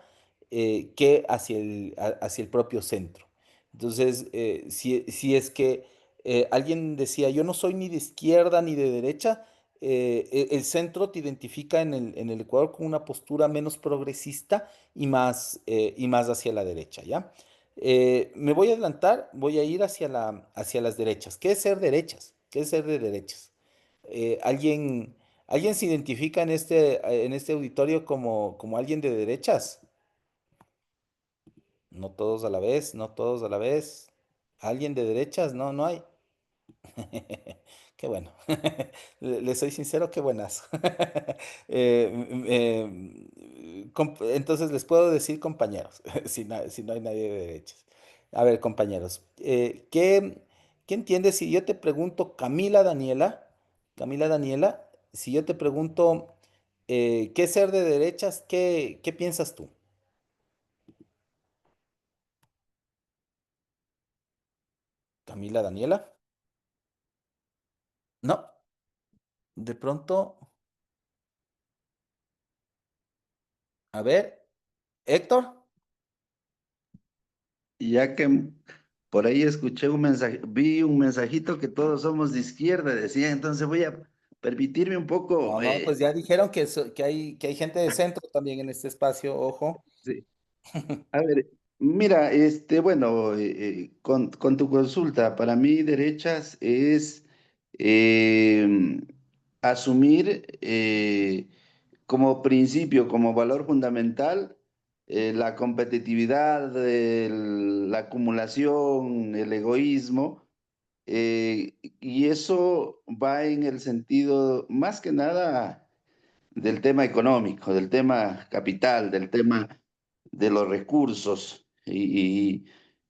que hacia el propio centro. Entonces, si es que alguien decía, yo no soy ni de izquierda ni de derecha, el centro te identifica en el Ecuador con una postura menos progresista y más hacia la derecha, ¿ya? Me voy a adelantar, voy a ir hacia las derechas. ¿Qué es ser derechas? ¿Qué es ser de derechas? ¿Alguien se identifica en este auditorio como alguien de derechas? No todos a la vez, no todos a la vez. ¿Alguien de derechas? No, no hay. Qué bueno. Le soy sincero, qué buenas. Entonces les puedo decir compañeros, si no hay nadie de derechas. A ver, compañeros, ¿qué entiendes si yo te pregunto, Camila Daniela, si yo te pregunto, ¿qué es ser de derechas? ¿Qué piensas tú? Camila Daniela, no, de pronto, a ver, Héctor. Ya que por ahí escuché un mensaje, vi un mensajito que todos somos de izquierda, decía, entonces voy a permitirme un No, poco, no, pues ya dijeron que hay gente de centro también en este espacio, ojo. sí. A ver, mira, bueno, con tu consulta, para mí derechas es eh, asumir como principio, como valor fundamental, la competitividad, la acumulación, el egoísmo, y eso va en el sentido, más que nada, del tema económico, del tema capital, del tema de los recursos. Y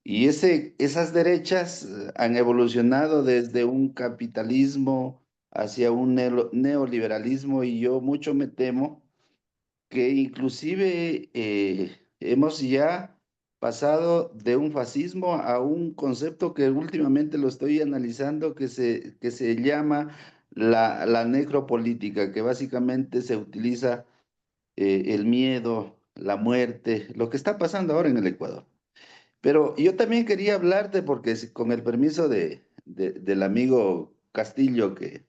esas derechas han evolucionado desde un capitalismo hacia un neoliberalismo, y yo mucho me temo que inclusive hemos ya pasado de un fascismo a un concepto que últimamente lo estoy analizando, que se llama la necropolítica, que básicamente se utiliza el miedo, la muerte, lo que está pasando ahora en el Ecuador. Pero yo también quería hablarte, porque con el permiso del amigo Castillo, que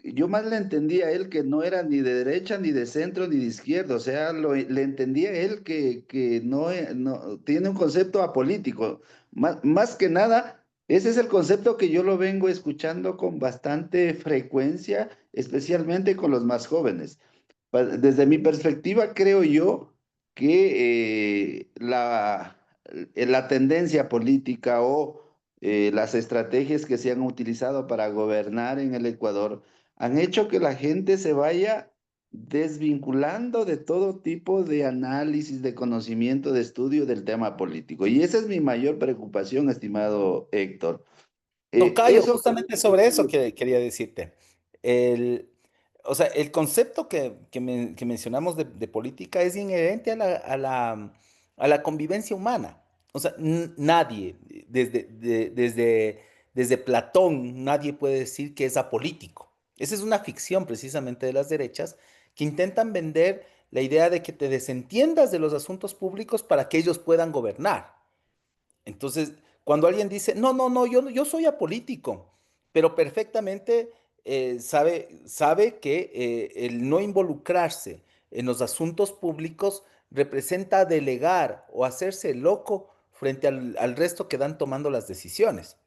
yo más le entendía a él que no era ni de derecha, ni de centro, ni de izquierda. O sea, le entendía a él que no, no tiene un concepto apolítico. Más que nada, ese es el concepto que yo lo vengo escuchando con bastante frecuencia, especialmente con los más jóvenes. Desde mi perspectiva, creo yo que la tendencia política o las estrategias que se han utilizado para gobernar en el Ecuador han hecho que la gente se vaya desvinculando de todo tipo de análisis, de conocimiento, de estudio del tema político. Y esa es mi mayor preocupación, estimado Héctor. Tocayo, Eso. justamente sobre eso que quería decirte. El, o sea, el concepto que mencionamos de política es inherente a la convivencia humana. O sea, nadie, desde Platón, nadie puede decir que es apolítico. Esa es una ficción precisamente de las derechas que intentan vender la idea de que te desentiendas de los asuntos públicos para que ellos puedan gobernar. Entonces, cuando alguien dice, no, no, no, yo soy apolítico, pero perfectamente sabe que el no involucrarse en los asuntos públicos representa delegar o hacerse loco frente al resto que dan tomando las decisiones.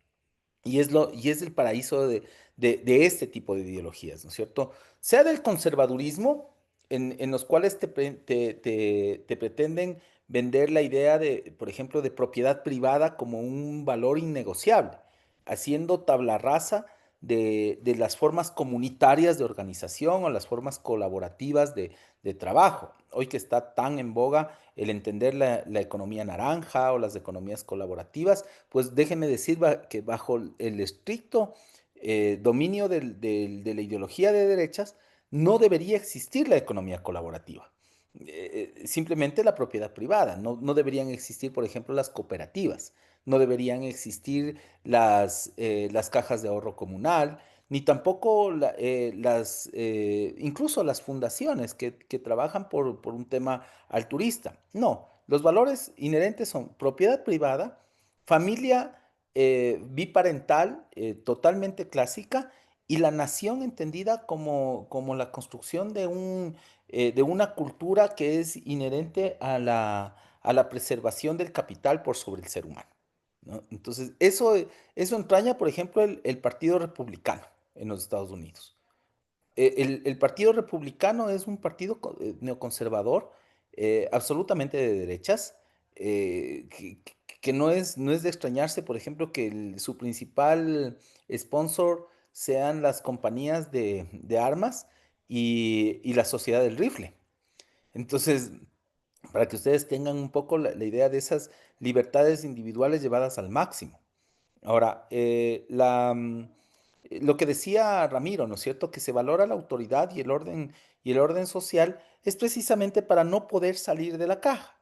Y es el paraíso de este tipo de ideologías, ¿no es cierto? Sea del conservadurismo, en los cuales te pretenden vender la idea de, por ejemplo, de propiedad privada como un valor innegociable, haciendo tabla rasa de las formas comunitarias de organización o las formas colaborativas de trabajo. Hoy que está tan en boga el entender la economía naranja o las economías colaborativas, pues déjenme decir que bajo el estricto dominio de la ideología de derechas, no debería existir la economía colaborativa. Simplemente la propiedad privada. No deberían existir, por ejemplo, las cooperativas. No deberían existir las cajas de ahorro comunal, ni tampoco incluso las fundaciones que trabajan por un tema altruista. No, los valores inherentes son propiedad privada, familia biparental, totalmente clásica, y la nación entendida como la construcción de una cultura que es inherente a la preservación del capital por sobre el ser humano, ¿no? Entonces, eso entraña, por ejemplo, el Partido Republicano en los Estados Unidos. El Partido Republicano es un partido neoconservador, absolutamente de derechas, que no es de extrañarse, por ejemplo, que su principal sponsor sean las compañías de armas y la Sociedad del Rifle. Entonces, para que ustedes tengan un poco la idea de esas libertades individuales llevadas al máximo. Ahora, lo que decía Ramiro, ¿no es cierto? Que se valora la autoridad y el orden social es precisamente para no poder salir de la caja.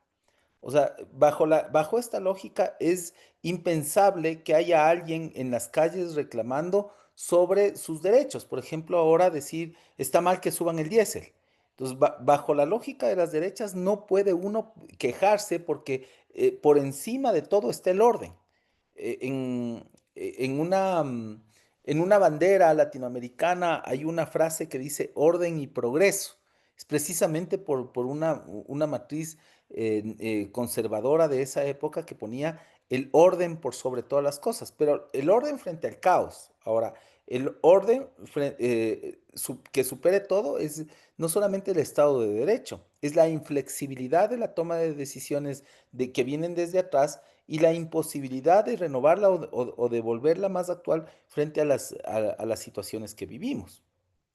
O sea, bajo esta lógica es impensable que haya alguien en las calles reclamando sobre sus derechos. Por ejemplo, ahora decir, está mal que suban el diésel. Entonces, bajo la lógica de las derechas, no puede uno quejarse porque por encima de todo está el orden. eh, en, en una bandera latinoamericana hay una frase que dice orden y progreso. Es precisamente por una matriz conservadora de esa época que ponía el orden por sobre todas las cosas, pero el orden frente al caos. Ahora, el orden que supere todo es no solamente el Estado de Derecho, es la inflexibilidad de la toma de decisiones que vienen desde atrás y la imposibilidad de renovarla o de volverla más actual frente a las situaciones que vivimos.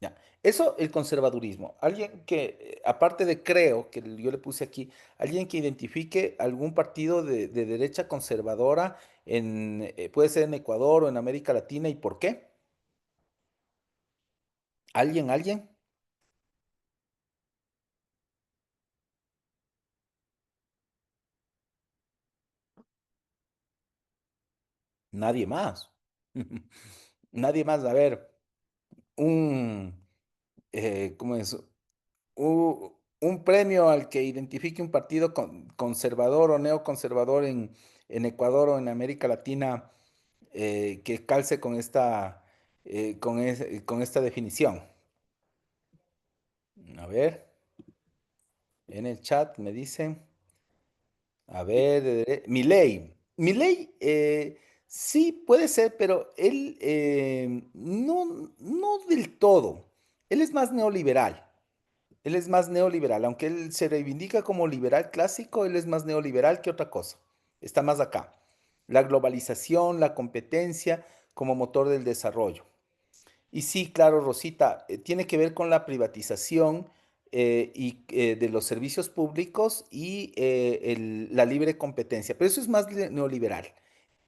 Ya. Eso, el conservadurismo. Alguien que, aparte de creo, que yo le puse aquí, alguien que identifique algún partido de derecha conservadora, puede ser en Ecuador o en América Latina, ¿y por qué? ¿Alguien? ¿Alguien? Nadie más. Nadie más. A ver, un, ¿cómo es? Un premio al que identifique un partido conservador o neoconservador en Ecuador o en América Latina que calce con esta definición. A ver, en el chat me dicen, a ver, Milei. Milei, sí puede ser, pero él no del todo. Él es más neoliberal. Él es más neoliberal, aunque él se reivindica como liberal clásico, él es más neoliberal que otra cosa. Está más acá. La globalización, la competencia como motor del desarrollo. Y sí, claro, Rosita, tiene que ver con la privatización de los servicios públicos y la libre competencia, pero eso es más neoliberal.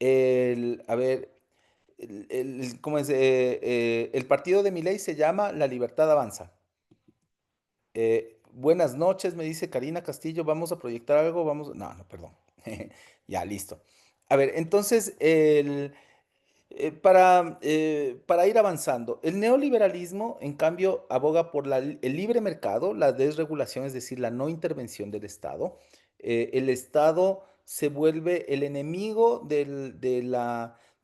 A ver, ¿cómo es? El partido de Milei se llama La Libertad Avanza. Buenas noches, me dice Karina Castillo, vamos a proyectar algo, vamos, no, perdón. Ya, listo. A ver, entonces, para ir avanzando, el neoliberalismo, en cambio, aboga por el libre mercado, la desregulación, es decir, la no intervención del Estado. El Estado se vuelve el enemigo de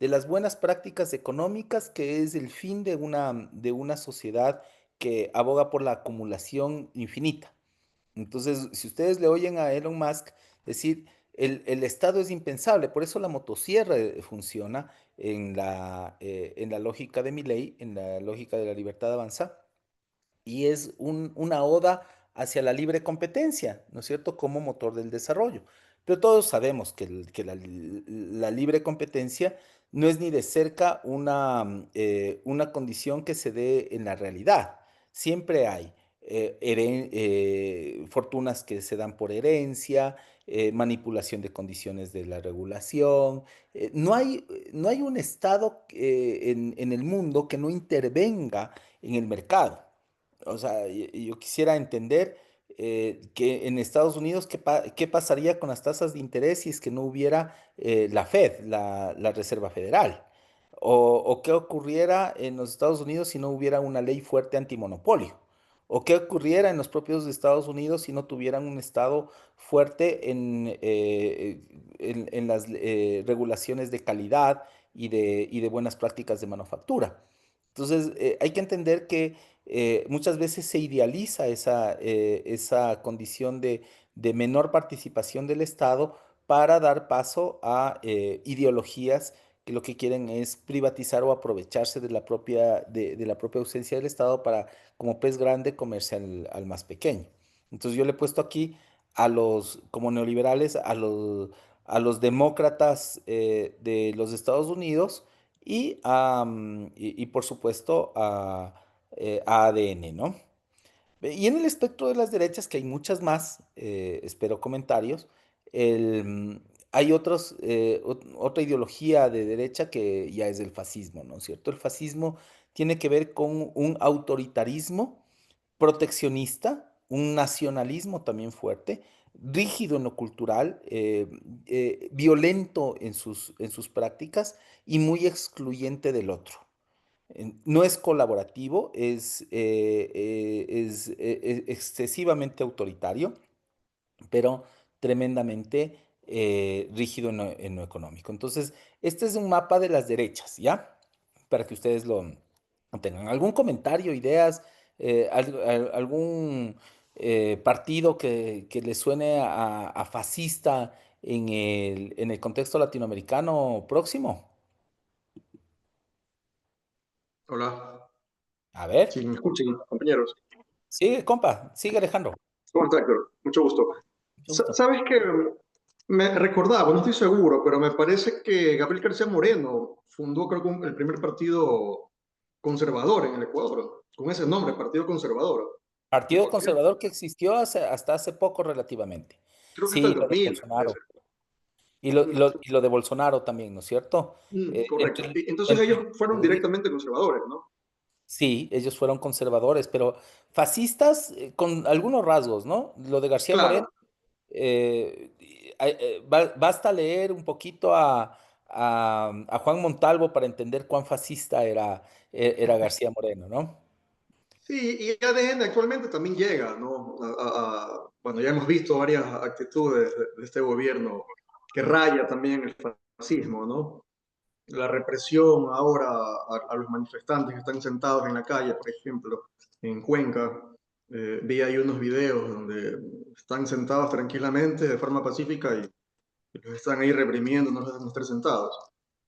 las buenas prácticas económicas, que es el fin de una sociedad que aboga por la acumulación infinita. Entonces, si ustedes le oyen a Elon Musk decir, el Estado es impensable, por eso la motosierra funciona en la lógica de Milei, en la lógica de la libertad de avanzar y es una oda hacia la libre competencia, ¿no es cierto?, como motor del desarrollo. Pero todos sabemos que la libre competencia no es ni de cerca una condición que se dé en la realidad. Siempre hay fortunas que se dan por herencia, manipulación de condiciones de la regulación. No hay un Estado en el mundo que no intervenga en el mercado. O sea, yo quisiera entender que en Estados Unidos, ¿qué pasaría con las tasas de interés si es que no hubiera la Fed, la Reserva Federal? O qué ocurriera en los Estados Unidos si no hubiera una ley fuerte antimonopolio. O qué ocurriera en los propios Estados Unidos si no tuvieran un Estado fuerte en las regulaciones de calidad y de buenas prácticas de manufactura. Entonces, hay que entender que muchas veces se idealiza esa condición de menor participación del Estado para dar paso a ideologías que lo que quieren es privatizar o aprovecharse de la propia ausencia del Estado para, como pez grande, comerse al más pequeño. Entonces, yo le he puesto aquí como neoliberales, a los demócratas de los Estados Unidos y por supuesto a ADN, ¿no? Y en el espectro de las derechas, que hay muchas más, espero comentarios, hay otra ideología de derecha que ya es el fascismo, ¿no es cierto? El fascismo tiene que ver con un autoritarismo proteccionista, un nacionalismo también fuerte, rígido en lo cultural, violento en sus prácticas y muy excluyente del otro. No es colaborativo, es excesivamente autoritario, pero tremendamente rígido en lo económico. Entonces, este es un mapa de las derechas, ¿ya? Para que ustedes lo tengan. ¿Algún comentario, ideas, algún partido que le suene a fascista en el contexto latinoamericano próximo? Hola, A ver. si me escuchan, compañeros. Sigue, compa, sigue Alejandro. ¿Cómo estás, Héctor? Mucho gusto. Mucho gusto. ¿Sabes qué? Me recordaba, no estoy seguro, pero me parece que Gabriel García Moreno fundó, creo que el primer partido conservador en el Ecuador, con ese nombre, Partido Conservador. Partido ¿Por qué? conservador que existió hasta hace poco relativamente. Creo que hasta Sí, el lo de 2000, Bolsonaro. parece. Y lo de Bolsonaro también, ¿no es cierto? Correcto. Entre, Entonces entre ellos fueron los directamente conservadores, ¿no? Sí, ellos fueron conservadores, pero fascistas con algunos rasgos, ¿no? Lo de García Moreno, Claro. basta leer un poquito a Juan Montalvo para entender cuán fascista era García Moreno, ¿no? Sí, y ADN actualmente también llega, ¿no? Bueno, ya hemos visto varias actitudes de este gobierno que raya también el fascismo, ¿no? La represión ahora a los manifestantes que están sentados en la calle, por ejemplo, en Cuenca. Vi ahí unos videos donde están sentados tranquilamente de forma pacífica y los están ahí reprimiendo, no los dejan estar sentados.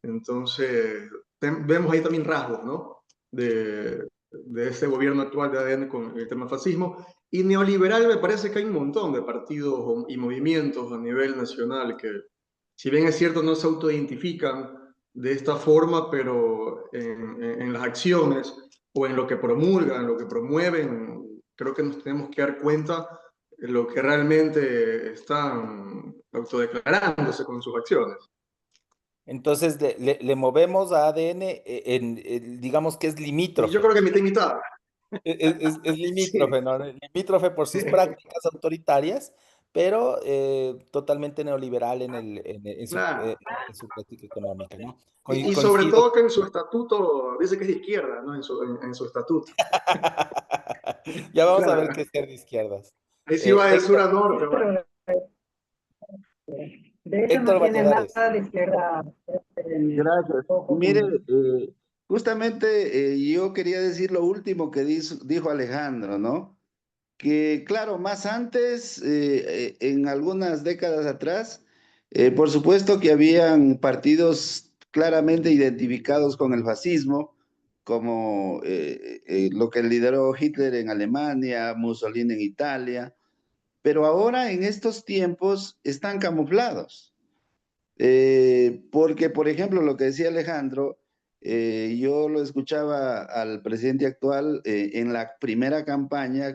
Entonces, vemos ahí también rasgos, ¿no? De este gobierno actual de ADN con el tema fascismo. Y neoliberal me parece que hay un montón de partidos y movimientos a nivel nacional que, si bien es cierto, no se autoidentifican de esta forma, pero en las acciones o en lo que promulgan, lo que promueven, creo que nos tenemos que dar cuenta de lo que realmente están autodeclarándose con sus acciones. Entonces le movemos a ADN, digamos que es Y yo limítrofe. creo que mitad y mitad. Es Sí, limítrofe, ¿no? Limítrofe por sus prácticas autoritarias, pero totalmente neoliberal claro. en su práctica económica, ¿no? Y sobre Coincido. todo que en su estatuto dice que es de izquierda, ¿no? En su estatuto. Ya vamos a ver Claro. qué es ser de izquierdas. Ahí sí va de sur Héctor, a norte. Bueno. De hecho, no Héctor tiene Valladares. nada de izquierda. Gracias. Mire, justamente yo quería decir lo último que dijo Alejandro, ¿no? que, claro, más antes, en algunas décadas atrás, por supuesto que habían partidos claramente identificados con el fascismo, como lo que lideró Hitler en Alemania, Mussolini en Italia, pero ahora en estos tiempos están camuflados. Porque, por ejemplo, lo que decía Alejandro, yo lo escuchaba al presidente actual en la primera campaña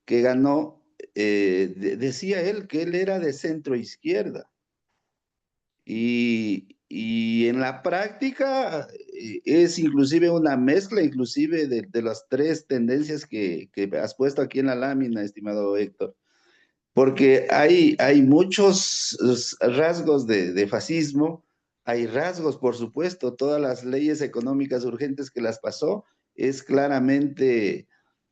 que ganó, decía él que él era de centro izquierda. Y en la práctica es inclusive una mezcla, inclusive de las tres tendencias que has puesto aquí en la lámina, estimado Héctor. Porque hay muchos rasgos de fascismo, hay rasgos, por supuesto, todas las leyes económicas urgentes que las pasó, es claramente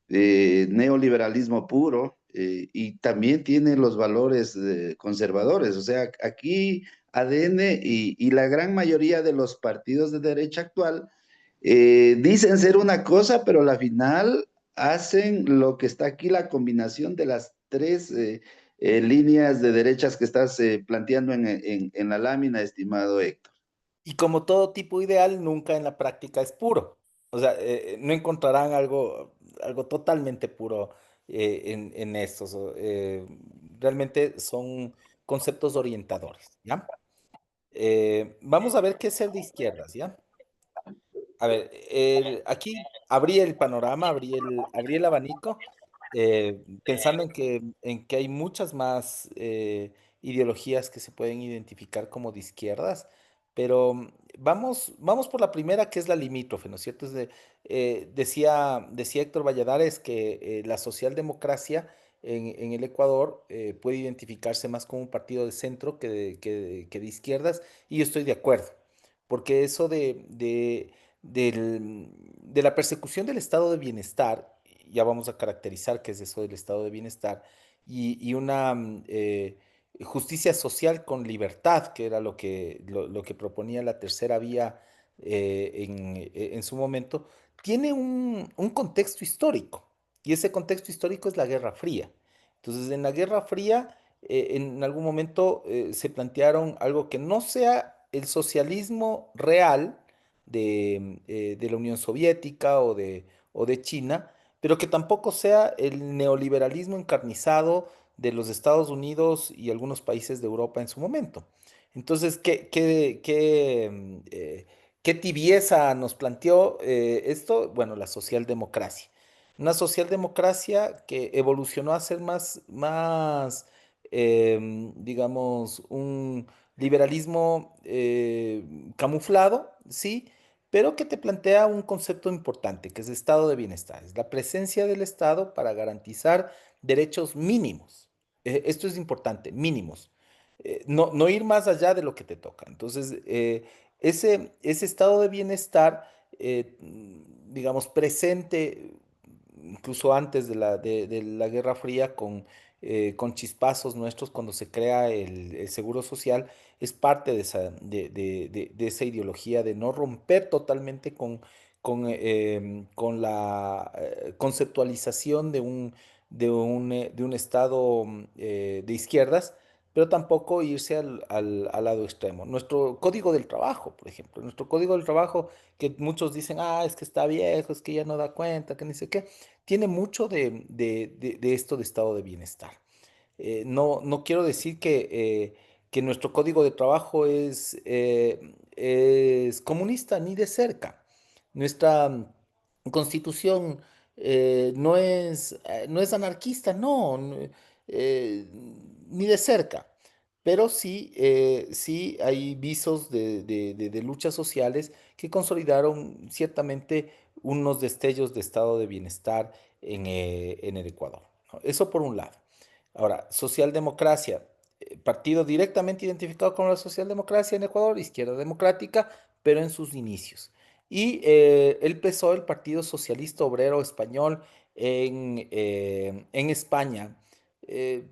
neoliberalismo puro, y también tiene los valores conservadores. O sea, aquí ADN y la gran mayoría de los partidos de derecha actual dicen ser una cosa, pero a la final hacen lo que está aquí, la combinación de las tres líneas de derechas que estás planteando en la lámina, estimado Héctor. Y como todo tipo ideal, nunca en la práctica es puro. O sea, no encontrarán algo totalmente puro en estos. Realmente son conceptos orientadores, ¿ya? Vamos a ver qué es ser de izquierdas, ¿ya? A ver, aquí abrí el panorama, abrí el abanico, pensando en que hay muchas más ideologías que se pueden identificar como de izquierdas, pero vamos por la primera, que es la limítrofe, ¿no es cierto? Decía Héctor Valladares que la socialdemocracia en el Ecuador puede identificarse más como un partido de centro que de izquierdas, y yo estoy de acuerdo, porque eso de la persecución del estado de bienestar, ya vamos a caracterizar qué es eso del estado de bienestar, y una justicia social con libertad, que era lo que proponía la tercera vía en su momento, tiene un contexto histórico, y ese contexto histórico es la Guerra Fría. Entonces, en la Guerra Fría, en algún momento se plantearon algo que no sea el socialismo real, de la Unión Soviética o de China, pero que tampoco sea el neoliberalismo encarnizado de los Estados Unidos y algunos países de Europa en su momento. Entonces, ¿qué tibieza nos planteó esto? Bueno, la socialdemocracia. Una socialdemocracia que evolucionó a ser digamos, un liberalismo camuflado, ¿sí? Pero que te plantea un concepto importante, que es estado de bienestar. Es la presencia del Estado para garantizar derechos mínimos. Esto es importante, mínimos. No ir más allá de lo que te toca. Entonces, ese estado de bienestar, digamos, presente incluso antes de la Guerra Fría, con chispazos nuestros, cuando se crea el Seguro Social, es parte de esa ideología de no romper totalmente con la conceptualización de un Estado de izquierdas, pero tampoco irse al lado extremo. Nuestro código del trabajo, por ejemplo, nuestro código del trabajo, que muchos dicen, es que está viejo, es que ya no da cuenta, que ni sé qué, tiene mucho de esto de estado de bienestar. No quiero decir que nuestro código de trabajo es comunista, ni de cerca. Nuestra constitución no es anarquista, no, eh, ni de cerca. Pero sí hay visos de luchas sociales que consolidaron ciertamente unos destellos de estado de bienestar en el Ecuador, ¿no? Eso por un lado. Ahora, socialdemocracia, partido directamente identificado con la socialdemocracia en Ecuador, izquierda democrática, pero en sus inicios. Y el PSOE, el Partido Socialista Obrero Español en España,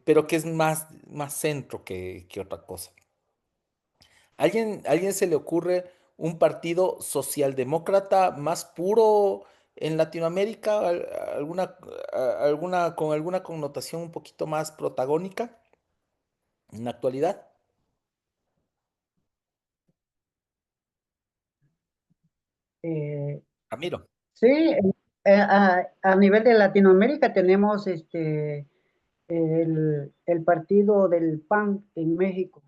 pero que es más centro que otra cosa. ¿Alguien se le ocurre un partido socialdemócrata más puro en Latinoamérica con alguna connotación un poquito más protagónica en la actualidad? Eh, Ramiro. sí, a nivel de Latinoamérica tenemos el partido del PAN en México.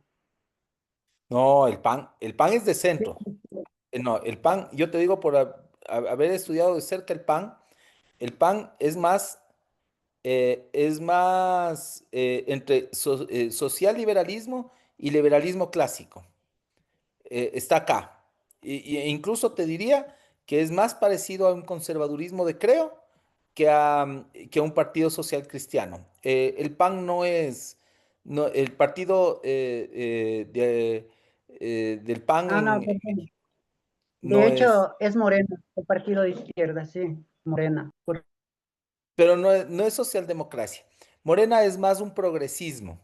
No, el PAN es de Sí, centro. No, el PAN, yo te digo por haber estudiado de cerca el PAN es más entre social liberalismo y liberalismo clásico. Está acá. Incluso te diría que es más parecido a un conservadurismo de Creo que a un partido social cristiano. El PAN no es, no, el partido del PAN no, en perdón. De no es, hecho, es Morena, el partido de izquierda, sí, Morena. pero no es socialdemocracia. Morena es más un progresismo.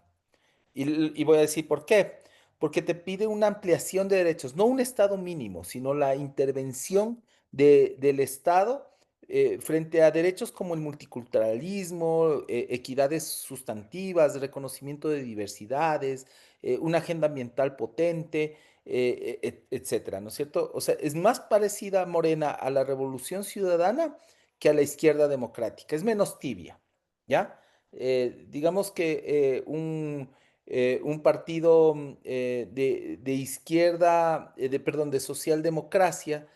Y voy a decir por qué. Porque te pide una ampliación de derechos, no un Estado mínimo, sino la intervención del Estado frente a derechos como el multiculturalismo, equidades sustantivas, reconocimiento de diversidades, una agenda ambiental potente, etcétera, ¿no es cierto? O sea, es más parecida Morena a la Revolución Ciudadana que a la izquierda democrática, es menos tibia, ¿ya? Digamos que un partido de izquierda, perdón, de socialdemocracia,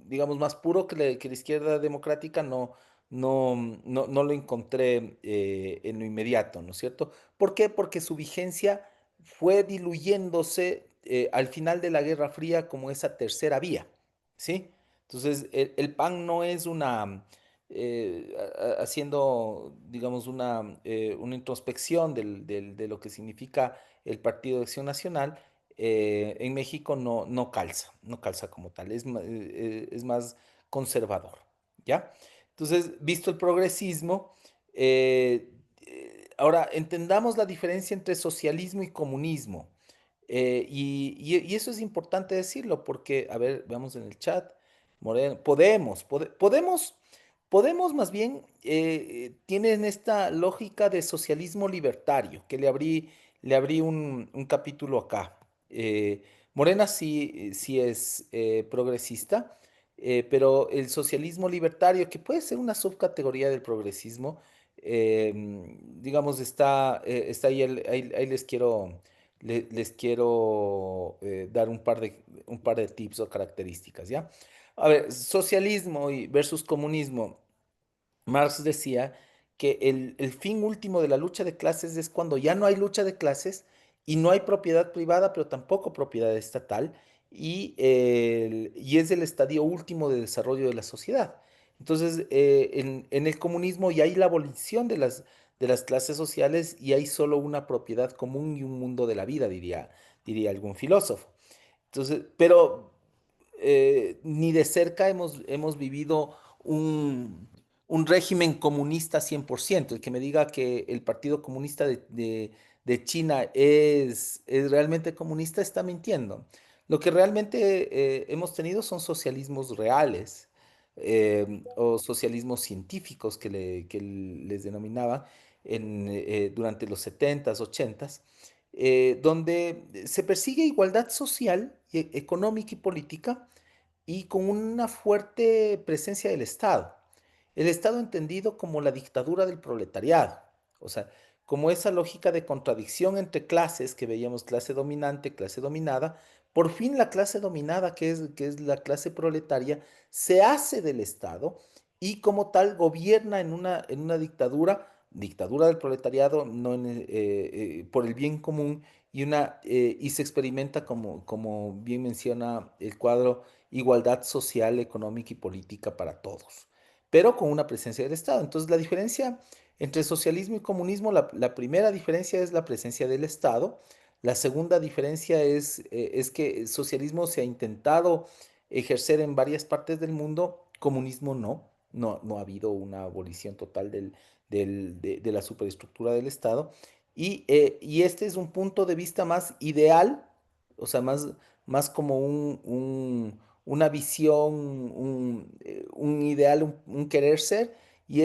digamos, más puro que la izquierda democrática, no lo encontré en lo inmediato, ¿no es cierto? ¿Por qué? Porque su vigencia fue diluyéndose al final de la Guerra Fría como esa tercera vía, ¿sí? Entonces, el PAN no es haciendo, digamos, una introspección de lo que significa el Partido de Acción Nacional, en México no calza como tal, es más conservador, ¿ya? Entonces, visto el progresismo, ahora entendamos la diferencia entre socialismo y comunismo. Y eso es importante decirlo porque, a ver, veamos en el chat. Moreno, Podemos más bien tienen esta lógica de socialismo libertario, que le abrí un capítulo acá. Morena sí es progresista, pero el socialismo libertario, que puede ser una subcategoría del progresismo, digamos, está ahí, ahí les quiero dar un par de tips o características, ¿ya? A ver, socialismo versus comunismo. Marx decía que el fin último de la lucha de clases es cuando ya no hay lucha de clases y no hay propiedad privada, pero tampoco propiedad estatal, y es el estadio último de desarrollo de la sociedad. Entonces, en el comunismo ya hay la abolición de las clases sociales y hay solo una propiedad común y un mundo de la vida, diría algún filósofo. Entonces, pero ni de cerca hemos vivido un régimen comunista 100%. El que me diga que el Partido Comunista de China es realmente comunista está mintiendo. Lo que realmente hemos tenido son socialismos reales o socialismos científicos que les denominaba durante los 70s, 80s, donde se persigue igualdad social, económica y política y con una fuerte presencia del Estado. El Estado entendido como la dictadura del proletariado, o sea, como esa lógica de contradicción entre clases que veíamos, clase dominante, clase dominada. Por fin la clase dominada, que es la clase proletaria, se hace del Estado y como tal gobierna en una dictadura del proletariado, no por el bien común, y se experimenta como bien menciona el cuadro, igualdad social, económica y política para todos, pero con una presencia del Estado. Entonces, la diferencia entre socialismo y comunismo, la primera diferencia es la presencia del Estado. La segunda diferencia es que el socialismo se ha intentado ejercer en varias partes del mundo, comunismo no ha habido una abolición total de la superestructura del Estado. Y este es un punto de vista más ideal, o sea, más como una visión, un ideal, un querer ser, y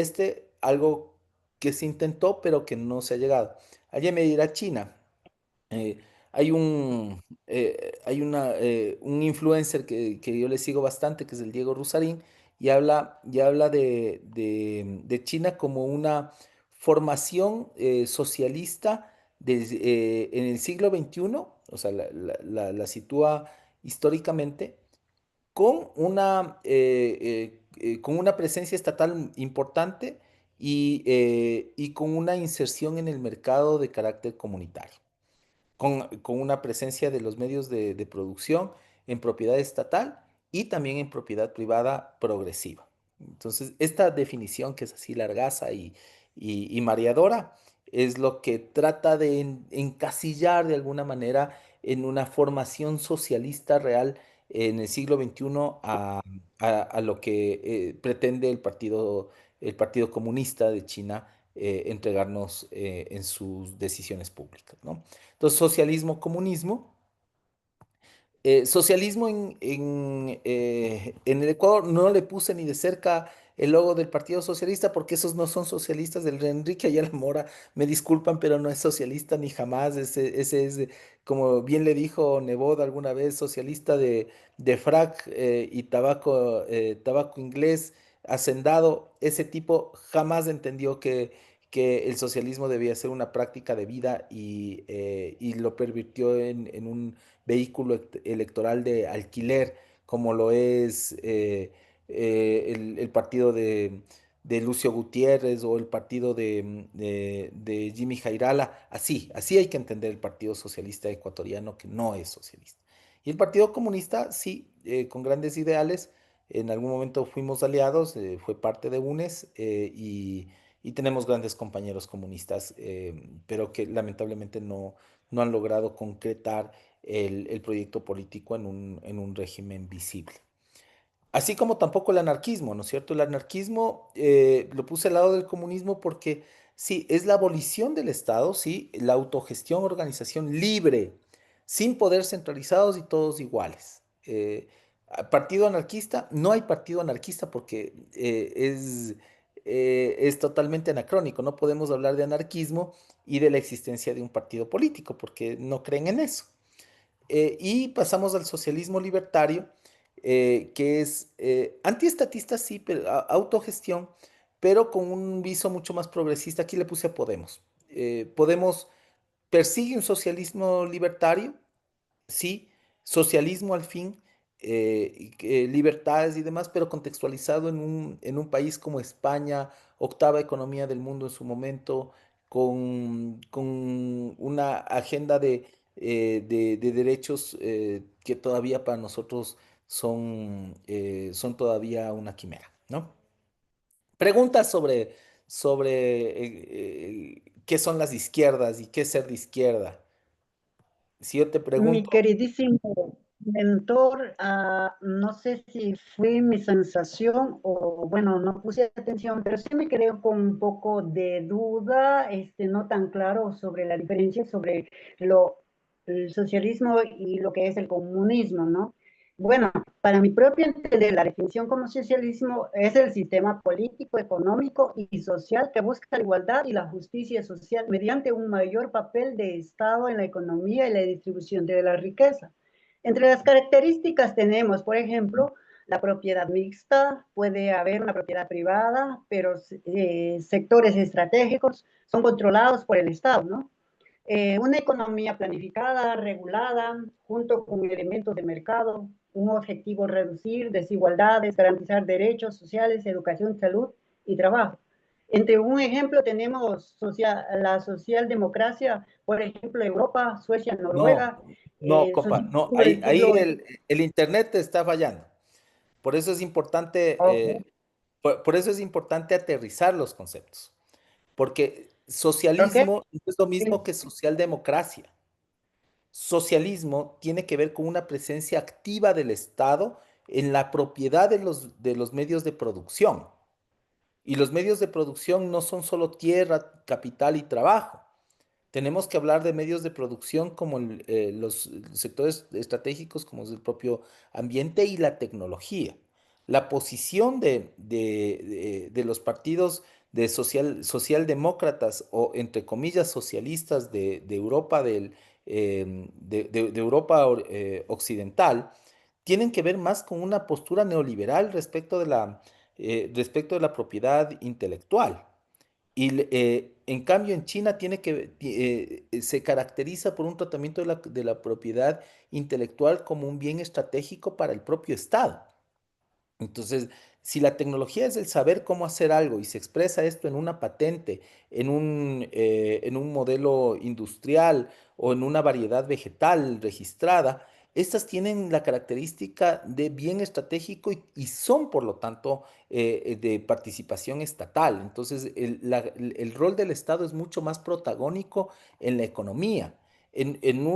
algo que se intentó, pero que no se ha llegado. Allá me dirá China. eh, un influencer que yo le sigo bastante, que es el Diego Rusarín, y habla de China como una formación socialista en el siglo XXI, o sea, la sitúa históricamente, con una presencia estatal importante y con una inserción en el mercado de carácter comunitario, con una presencia de los medios de producción en propiedad estatal y también en propiedad privada progresiva. Entonces, esta definición que es así largaza y mareadora es lo que trata de encasillar de alguna manera en una formación socialista real en el siglo XXI a lo que pretende el Partido Comunista de China entregarnos en sus decisiones públicas, ¿no? Entonces, socialismo, comunismo. Socialismo en el Ecuador no le puse ni de cerca el logo del Partido Socialista porque esos no son socialistas. Del Enrique Ayala Mora, me disculpan, pero no es socialista ni jamás. Ese es, como bien le dijo Nebot alguna vez, socialista de frac y tabaco inglés, hacendado. Ese tipo jamás entendió que el socialismo debía ser una práctica de vida y lo pervirtió en un vehículo electoral de alquiler, como lo es el partido de Lucio Gutiérrez o el partido de Jimmy Jairala. Así hay que entender el Partido Socialista Ecuatoriano, que no es socialista. Y el Partido Comunista, sí, con grandes ideales. En algún momento fuimos aliados, fue parte de UNES, y tenemos grandes compañeros comunistas, pero que lamentablemente no han logrado concretar el proyecto político en un régimen visible. Así como tampoco el anarquismo, ¿no es cierto? El anarquismo lo puse al lado del comunismo porque sí, es la abolición del Estado, sí, la autogestión, organización libre, sin poder centralizados y todos iguales. Partido anarquista, no hay partido anarquista porque es totalmente anacrónico. No podemos hablar de anarquismo y de la existencia de un partido político porque no creen en eso. Y pasamos al socialismo libertario, que es antiestatista, sí, pero autogestión, pero con un viso mucho más progresista. Aquí le puse a Podemos. Podemos persigue un socialismo libertario, sí, socialismo al fin, libertades y demás, pero contextualizado en un país como España, octava economía del mundo en su momento, con una agenda de derechos que todavía para nosotros son todavía una quimera, ¿no? Preguntas sobre qué son las izquierdas y qué es ser de izquierda. Si yo te Mi pregunto, queridísimo mentor, no sé si fue mi sensación o bueno, no puse atención, pero sí me quedé con un poco de duda, no tan claro sobre la diferencia sobre el socialismo y lo que es el comunismo, ¿no? Bueno, para mi propio entender, la definición como socialismo es el sistema político, económico y social que busca la igualdad y la justicia social mediante un mayor papel de Estado en la economía y la distribución de la riqueza. Entre las características tenemos, por ejemplo, la propiedad mixta, puede haber una propiedad privada, pero sectores estratégicos son controlados por el Estado, ¿no? Una economía planificada, regulada, junto con elementos de mercado, un objetivo reducir desigualdades, garantizar derechos sociales, educación, salud y trabajo. Entre un ejemplo tenemos la socialdemocracia, por ejemplo, Europa, Suecia, no, Noruega, no, compa, no, socialismo del ahí siglo el internet te está fallando. Por eso es importante, XX. por eso es importante aterrizar los conceptos, porque Ok, socialismo no es lo mismo ok. que socialdemocracia. Socialismo tiene que ver con una presencia activa del Estado en la propiedad de los medios de producción. Y los medios de producción no son solo tierra, capital y trabajo. Tenemos que hablar de medios de producción como los sectores estratégicos, como es el propio ambiente y la tecnología. La posición de los partidos de socialdemócratas o, entre comillas, socialistas de Europa, de Europa occidental, tienen que ver más con una postura neoliberal respecto de la propiedad intelectual. En cambio, en China se caracteriza por un tratamiento de la propiedad intelectual como un bien estratégico para el propio Estado. Entonces, si la tecnología es el saber cómo hacer algo y se expresa esto en una patente, en un modelo industrial o en una variedad vegetal registrada, estas tienen la característica de bien estratégico y son, por lo tanto, de participación estatal. Entonces, el rol del Estado es mucho más protagónico en la economía. En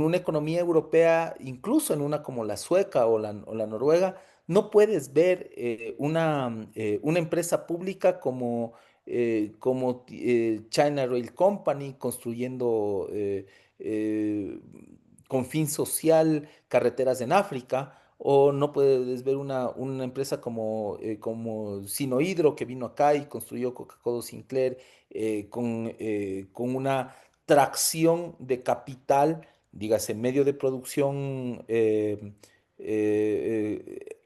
una economía europea, incluso en una como la sueca o la noruega, no puedes ver una empresa pública como China Rail Company construyendo eh, con fin social carreteras en África, o no puedes ver una empresa como Sinohydro, que vino acá y construyó Coca-Cola Sinclair con una tracción de capital, dígase, medio de producción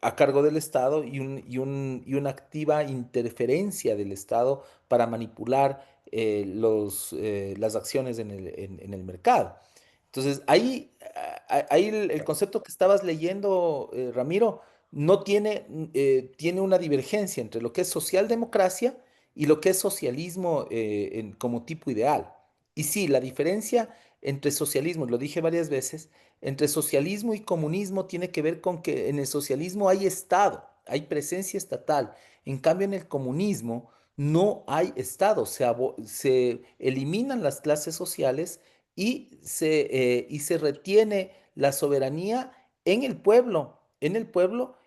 a cargo del Estado y una activa interferencia del Estado para manipular las acciones en el mercado. Entonces, ahí el concepto que estabas leyendo, Ramiro, no tiene una divergencia entre lo que es socialdemocracia y lo que es socialismo como tipo ideal. Y sí, la diferencia entre socialismo, lo dije varias veces, entre socialismo y comunismo tiene que ver con que en el socialismo hay Estado, hay presencia estatal. En cambio, en el comunismo no hay Estado, se eliminan las clases sociales y se retiene la soberanía en el pueblo,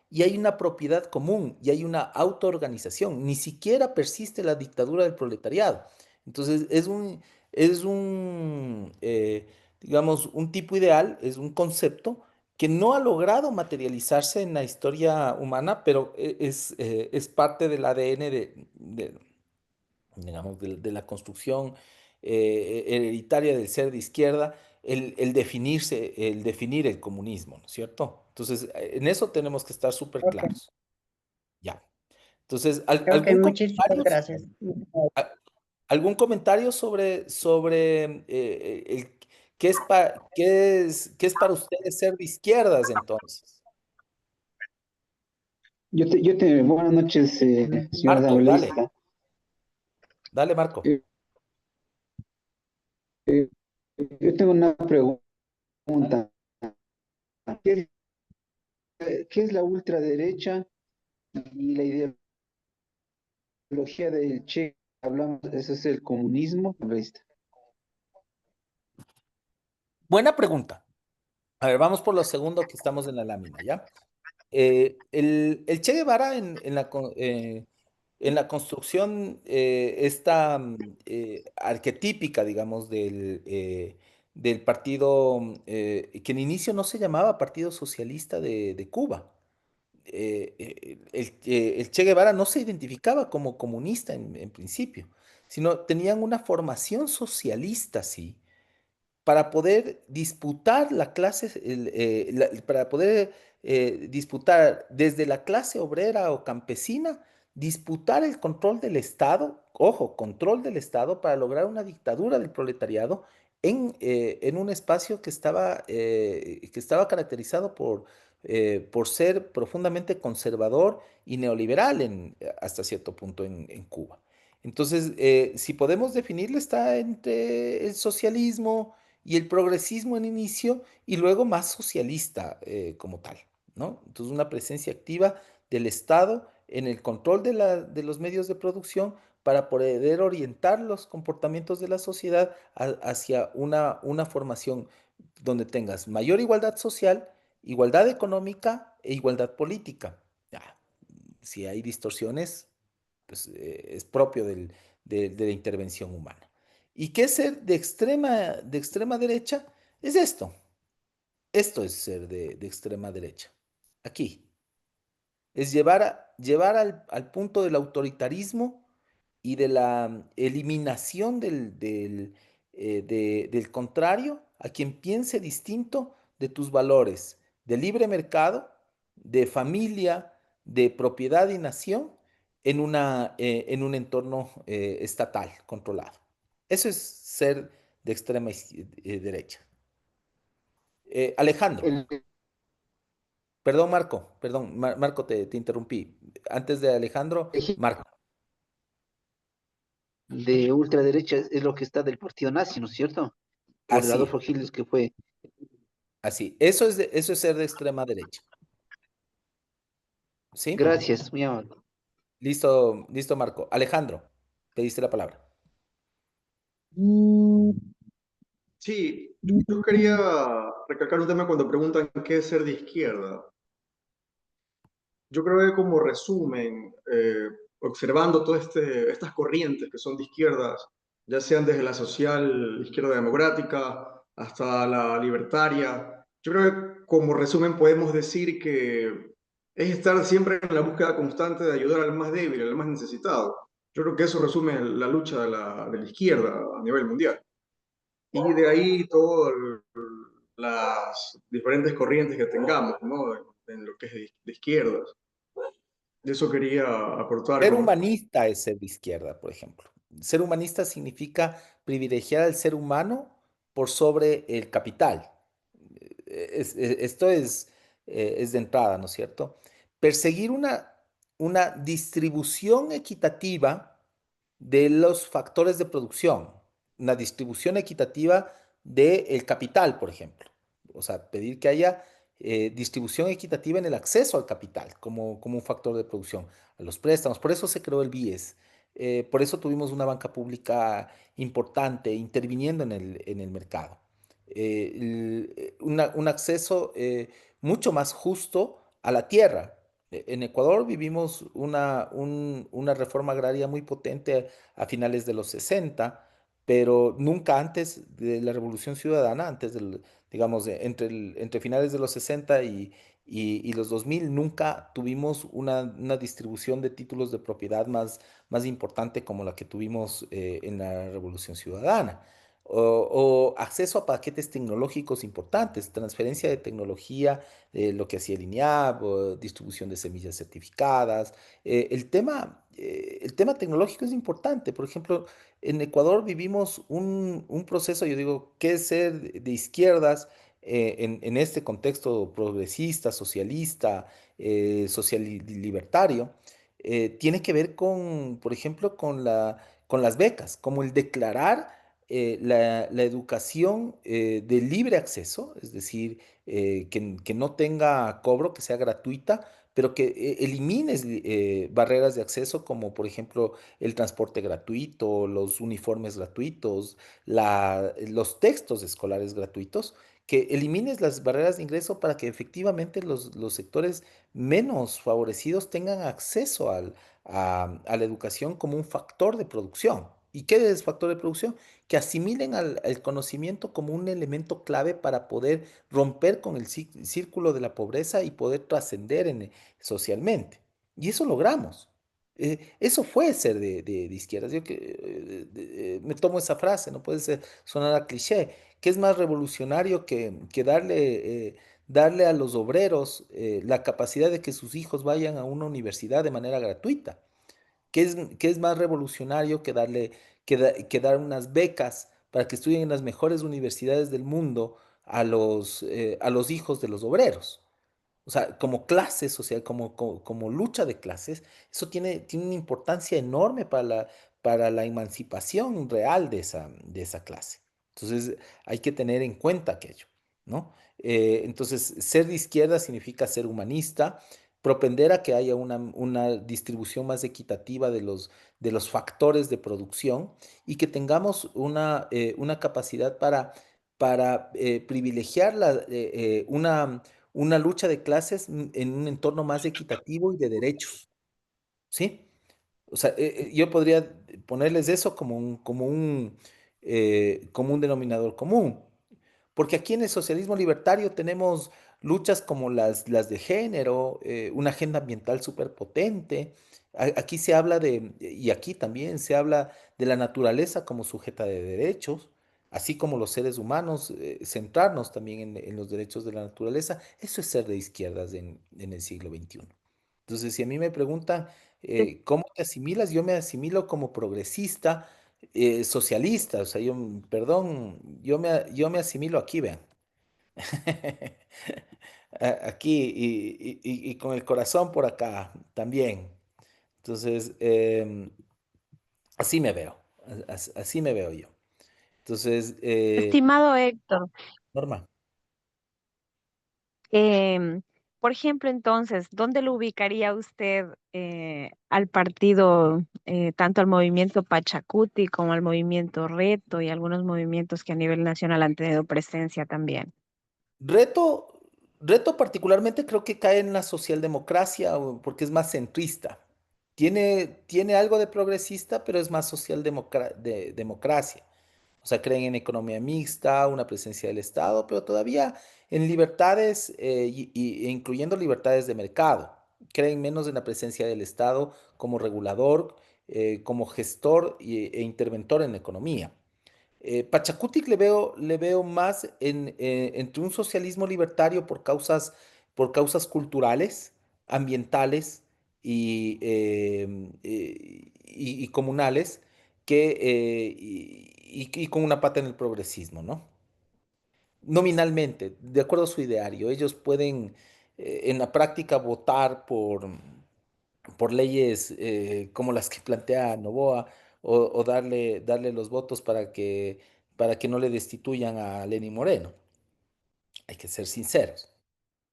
y hay una propiedad común y hay una autoorganización. Ni siquiera persiste la dictadura del proletariado. Entonces, digamos, un tipo ideal, es un concepto que no ha logrado materializarse en la historia humana, pero es parte del ADN digamos, de la construcción hereditaria del ser de izquierda, el definir el comunismo, ¿no es cierto? Entonces, en eso tenemos que estar súper Ok, claros. Ya. Entonces, ok, muchísimas gracias. a- ¿algún comentario sobre qué es para ustedes ser de izquierdas entonces? Buenas noches, señor Marco, dale, asambleísta. dale, Marco. Eh, eh, yo tengo una pregunta. ¿Qué es la ultraderecha y la ideología del Che? Hablamos, ¿eso es el comunismo? Buena pregunta. A ver, vamos por lo segundo que estamos en la lámina, ¿ya? El Che Guevara en la construcción esta arquetípica, digamos, del partido que en inicio no se llamaba Partido Socialista de Cuba. El Che Guevara no se identificaba como comunista en principio, sino tenían una formación socialista, sí, para poder disputar para poder disputar desde la clase obrera o campesina, disputar el control del Estado, ojo, control del Estado para lograr una dictadura del proletariado en un espacio que estaba caracterizado por ser profundamente conservador y neoliberal hasta cierto punto en Cuba. Entonces, si podemos definirlo, está entre el socialismo y el progresismo en inicio y luego más socialista como tal, ¿no? Entonces una presencia activa del Estado en el control de los medios de producción para poder orientar los comportamientos de la sociedad hacia una formación donde tengas mayor igualdad social, igualdad económica e igualdad política. Ya, si hay distorsiones, pues es propio de la intervención humana. ¿Y qué es ser de extrema derecha? Es esto. Esto es ser de extrema derecha. Aquí. Es llevar al punto del autoritarismo y de la eliminación del contrario a quien piense distinto de tus valores de libre mercado, de familia, de propiedad y nación en un entorno estatal controlado. Eso es ser de extrema derecha. Alejandro. El Perdón, Marco, perdón, Marco, te interrumpí. Antes de Alejandro, Marco. de ultraderecha es lo que está del partido nazi, ¿no es cierto? Por Así, Adolfo Hitler, que fue. así. Eso es ser de extrema derecha. ¿Sí? Gracias, muy amable. Listo, listo, Marco. Alejandro, pediste la palabra. Sí, yo quería recalcar un tema cuando preguntan qué es ser de izquierda. Yo creo que como resumen, observando todas estas corrientes que son de izquierdas, ya sean desde la social izquierda democrática hasta la libertaria, yo creo que como resumen podemos decir que es estar siempre en la búsqueda constante de ayudar al más débil, al más necesitado. Yo creo que eso resume la lucha de la izquierda a nivel mundial. Y de ahí todas las diferentes corrientes que tengamos, ¿no? En lo que es de izquierdas. Eso quería aportar Ser con... humanista es ser de izquierda, por ejemplo. Ser humanista significa privilegiar al ser humano por sobre el capital. Esto es de entrada, ¿no es cierto? Perseguir una distribución equitativa de los factores de producción, una distribución equitativa del capital, por ejemplo. O sea, pedir que haya distribución equitativa en el acceso al capital como un factor de producción, a los préstamos. Por eso se creó el BIES. Por eso tuvimos una banca pública importante interviniendo en el mercado. Un acceso mucho más justo a la tierra. En Ecuador vivimos una reforma agraria muy potente a finales de los 60, pero nunca antes de la Revolución Ciudadana, digamos, entre finales de los 60 y los 2000, nunca tuvimos una distribución de títulos de propiedad más importante como la que tuvimos en la Revolución Ciudadana. O acceso a paquetes tecnológicos importantes, transferencia de tecnología, lo que hacía el INIAB, o distribución de semillas certificadas. El tema tecnológico es importante. Por ejemplo, en Ecuador vivimos un proceso, yo digo, ¿qué es ser de izquierdas en este contexto progresista, socialista, social y libertario? Tiene que ver por ejemplo, con las becas, como el declarar la educación de libre acceso, es decir, que no tenga cobro, que sea gratuita, pero que elimines barreras de acceso como por ejemplo el transporte gratuito, los uniformes gratuitos, los textos escolares gratuitos, que elimines las barreras de ingreso para que efectivamente los sectores menos favorecidos tengan acceso a la educación como un factor de producción. ¿Y qué es factor de producción? Que asimilen al conocimiento como un elemento clave para poder romper con el círculo de la pobreza y poder trascender socialmente. Y eso logramos. Eso fue ser de izquierdas. Yo me tomo esa frase, no puede sonar a cliché, que es más revolucionario que darle a los obreros la capacidad de que sus hijos vayan a una universidad de manera gratuita. ¿Qué es más revolucionario que dar unas becas para que estudien en las mejores universidades del mundo a los hijos de los obreros? O sea, como clase social, como lucha de clases, eso tiene una importancia enorme para la emancipación real de esa clase. Entonces, hay que tener en cuenta aquello, ¿no? Entonces, ser de izquierda significa ser humanista, propender a que haya una distribución más equitativa de los factores de producción y que tengamos una capacidad para privilegiar una lucha de clases en un entorno más equitativo y de derechos, ¿sí? O sea, yo ponerles eso como un denominador común. Porque aquí en el socialismo libertario tenemos luchas como las de género, una agenda ambiental súper potente. Aquí se habla y aquí también se habla de la naturaleza como sujeta de derechos, así como los seres humanos, centrarnos también en los derechos de la naturaleza. Eso es ser de izquierdas en el siglo XXI. Entonces, si a mí me preguntan cómo te asimilas, yo me asimilo como progresista, socialista, o sea, perdón, yo me asimilo aquí, vean. Aquí y con el corazón por acá también. Entonces, así me veo, así me veo yo. Entonces, Estimado Héctor, Norma. em, por ejemplo, entonces, ¿dónde lo ubicaría usted al partido, tanto al movimiento Pachacuti como al movimiento Reto y algunos movimientos que a nivel nacional han tenido presencia también? Reto, reto particularmente creo que cae en la socialdemocracia porque es más centrista. Tiene algo de progresista, pero es más democracia. O sea, creen en economía mixta, una presencia del Estado, pero todavía en libertades e incluyendo libertades de mercado. Creen menos en la presencia del Estado como regulador, como gestor e interventor en la economía. Pachacutic le veo más entre un socialismo libertario por causas culturales, ambientales y comunales y con una pata en el progresismo, ¿no? Nominalmente, de acuerdo a su ideario, ellos pueden en la práctica votar por leyes como las que plantea Noboa o darle los votos para que no le destituyan a Lenín Moreno. Hay que ser sinceros.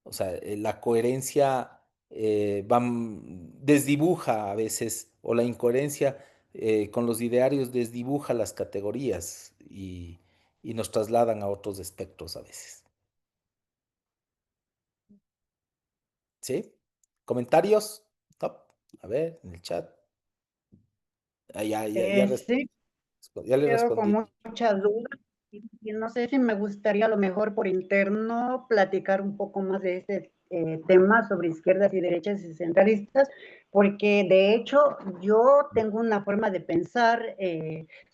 O sea, la coherencia desdibuja a veces, o la incoherencia con los idearios desdibuja las categorías y nos trasladan a otros espectros a veces. ¿Sí? ¿Comentarios? Top. A ver, en el chat. Sí, Ya le quedo con respondí. muchas dudas y no sé si me gustaría a lo mejor por interno platicar un poco más de este tema sobre izquierdas y derechas y centralistas, porque de hecho yo tengo una forma de pensar,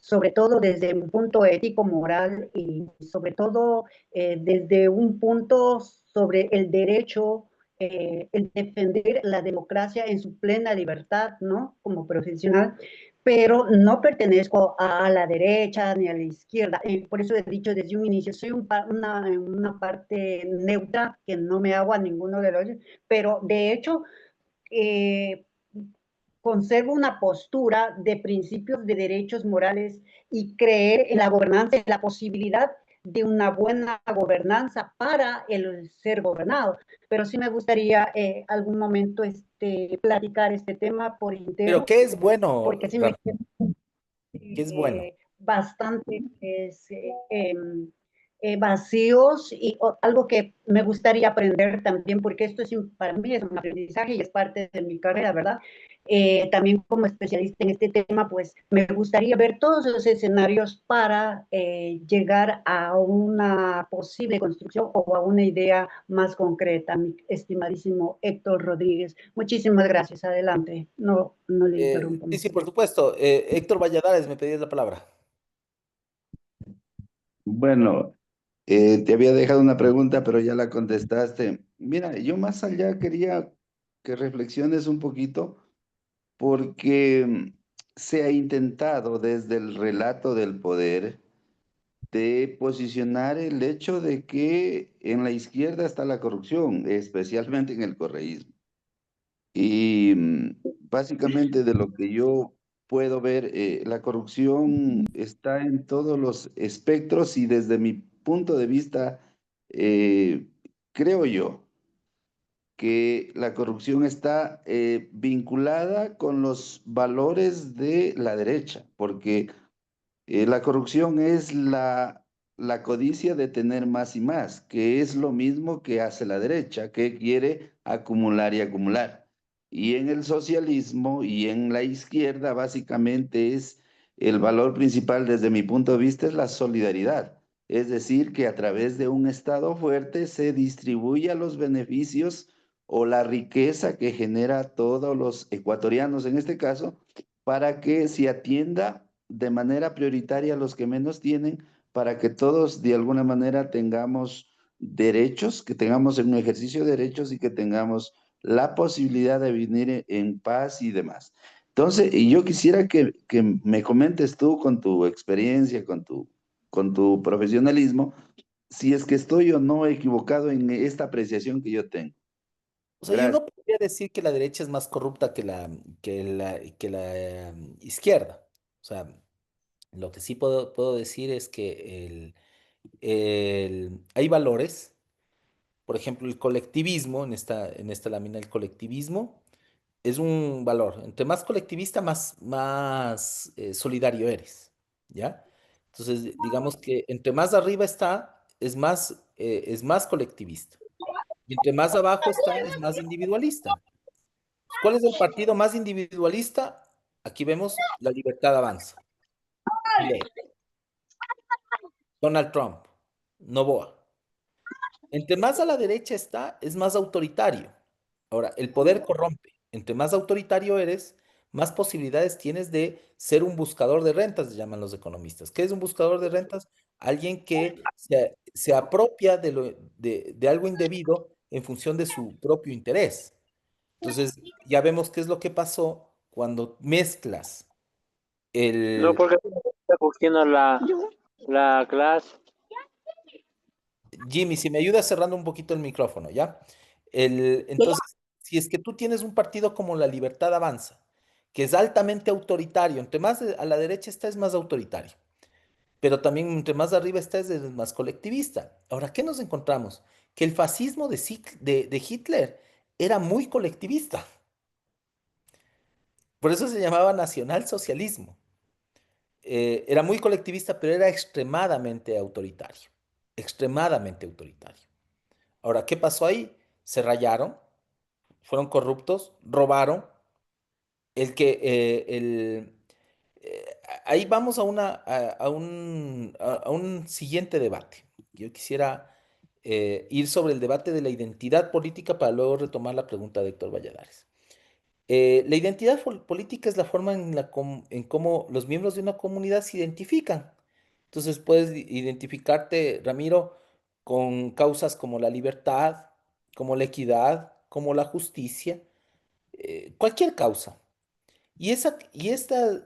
sobre todo desde un punto ético-moral y sobre todo desde un punto sobre el derecho, el defender la democracia en su plena libertad, ¿no? Como profesional, pero no pertenezco a la derecha ni a la izquierda. Por eso he dicho desde un inicio, soy una parte neutra, que no me hago a ninguno de los, pero de hecho eh, conservo una postura de principios de derechos morales y creer en la gobernanza, en la posibilidad de una buena gobernanza para el ser gobernado. Pero sí me gustaría algún momento platicar este tema por Pero interno, ¿qué es bueno, porque sí me Rafa? ¿Qué es bueno? bastante vacíos y algo que me gustaría aprender también, porque esto para mí es un aprendizaje y es parte de mi carrera, ¿verdad? También como especialista en este tema, pues me gustaría ver todos los escenarios para llegar a una posible construcción o a una idea más concreta, mi estimadísimo Héctor Rodríguez. Muchísimas gracias. Adelante. No, no le interrumpo Sí, más. sí, por supuesto. Héctor Valladares, me pedías la palabra. Bueno, te había dejado una pregunta, pero ya la contestaste. Mira, yo más allá quería que reflexiones un poquito porque se ha intentado desde el relato del poder de posicionar el hecho de que en la izquierda está la corrupción, especialmente en el correísmo. Y básicamente de lo que yo puedo ver, la corrupción está en todos los espectros y desde mi punto de vista, eh, creo yo que la corrupción está vinculada con los valores de la derecha, porque la corrupción es la codicia de tener más y más, que es lo mismo que hace la derecha, que quiere acumular y acumular. Y en el socialismo y en la izquierda básicamente es el valor principal desde mi punto de vista es la solidaridad. Es decir, que a través de un Estado fuerte se distribuya los beneficios o la riqueza que genera todos los ecuatorianos en este caso, para que se atienda de manera prioritaria a los que menos tienen, para que todos de alguna manera tengamos derechos, que tengamos un ejercicio de derechos y que tengamos la posibilidad de vivir en paz y demás. Entonces, y yo quisiera que me comentes tú con tu experiencia, con tu profesionalismo, si es que estoy o no equivocado en esta apreciación que yo tengo. O sea, yo Gracias. no podría decir que la derecha es más corrupta que la izquierda. O sea, lo que sí puedo decir es que hay valores, por ejemplo, el colectivismo, en esta lámina, el colectivismo es un valor. Entre más colectivista, más solidario eres, ¿ya? Entonces, digamos que entre más arriba está, es más colectivista. Y entre más abajo está, es más individualista. ¿Cuál es el partido más individualista? Aquí vemos La Libertad Avanza. Milei, Donald Trump, Noboa. Entre más a la derecha está, es más autoritario. Ahora, el poder corrompe. Entre más autoritario eres, más posibilidades tienes de ser un buscador de rentas, se llaman los economistas. ¿Qué es un buscador de rentas? Alguien que se apropia de algo indebido en función de su propio interés. Entonces, ya vemos qué es lo que pasó cuando mezclas No, el... porque está cogiendo la clase. Jimmy, si me ayudas cerrando un poquito el micrófono, ¿ya? Entonces, si es que tú tienes un partido como La Libertad Avanza, que es altamente autoritario, entre más a la derecha está, es más autoritario, pero también entre más arriba está, es más colectivista. Ahora, ¿qué nos encontramos? Que el fascismo de Hitler era muy colectivista, por eso se llamaba nacionalsocialismo. Era muy colectivista, pero era extremadamente autoritario, extremadamente autoritario. Ahora, ¿qué pasó ahí? Se rayaron, fueron corruptos, robaron. El que, ahí vamos a un siguiente debate. Yo quisiera ir sobre el debate de la identidad política para luego retomar la pregunta de Héctor Valladares. La identidad política es la forma en cómo los miembros de una comunidad se identifican. Entonces puedes identificarte, Ramiro, con causas como la libertad, como la equidad, como la justicia, cualquier causa. Y esta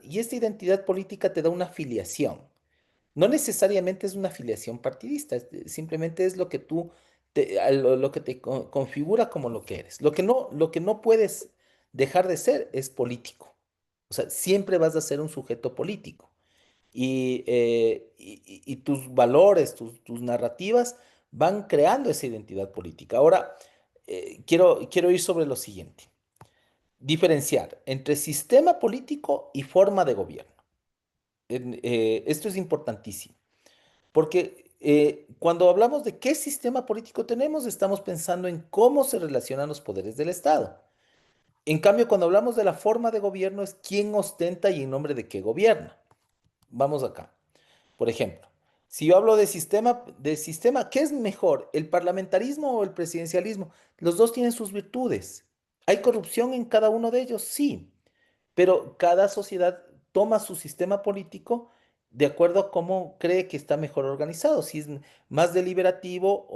identidad política te da una afiliación. No necesariamente es una afiliación partidista, simplemente es lo que lo que te configura como lo que eres. Lo que no puedes dejar de ser es político. O sea, siempre vas a ser un sujeto político. Y tus valores, tus narrativas van creando esa identidad política. Ahora, quiero ir sobre lo siguiente. Diferenciar entre sistema político y forma de gobierno. Esto es importantísimo. Porque cuando hablamos de qué sistema político tenemos, estamos pensando en cómo se relacionan los poderes del Estado. En cambio, cuando hablamos de la forma de gobierno, es quién ostenta y en nombre de qué gobierna. Vamos acá. Por ejemplo, si yo hablo de sistema, ¿qué es mejor? ¿El parlamentarismo o el presidencialismo? Los dos tienen sus virtudes. ¿Hay corrupción en cada uno de ellos? Sí, pero cada sociedad toma su sistema político de acuerdo a cómo cree que está mejor organizado, si es más deliberativo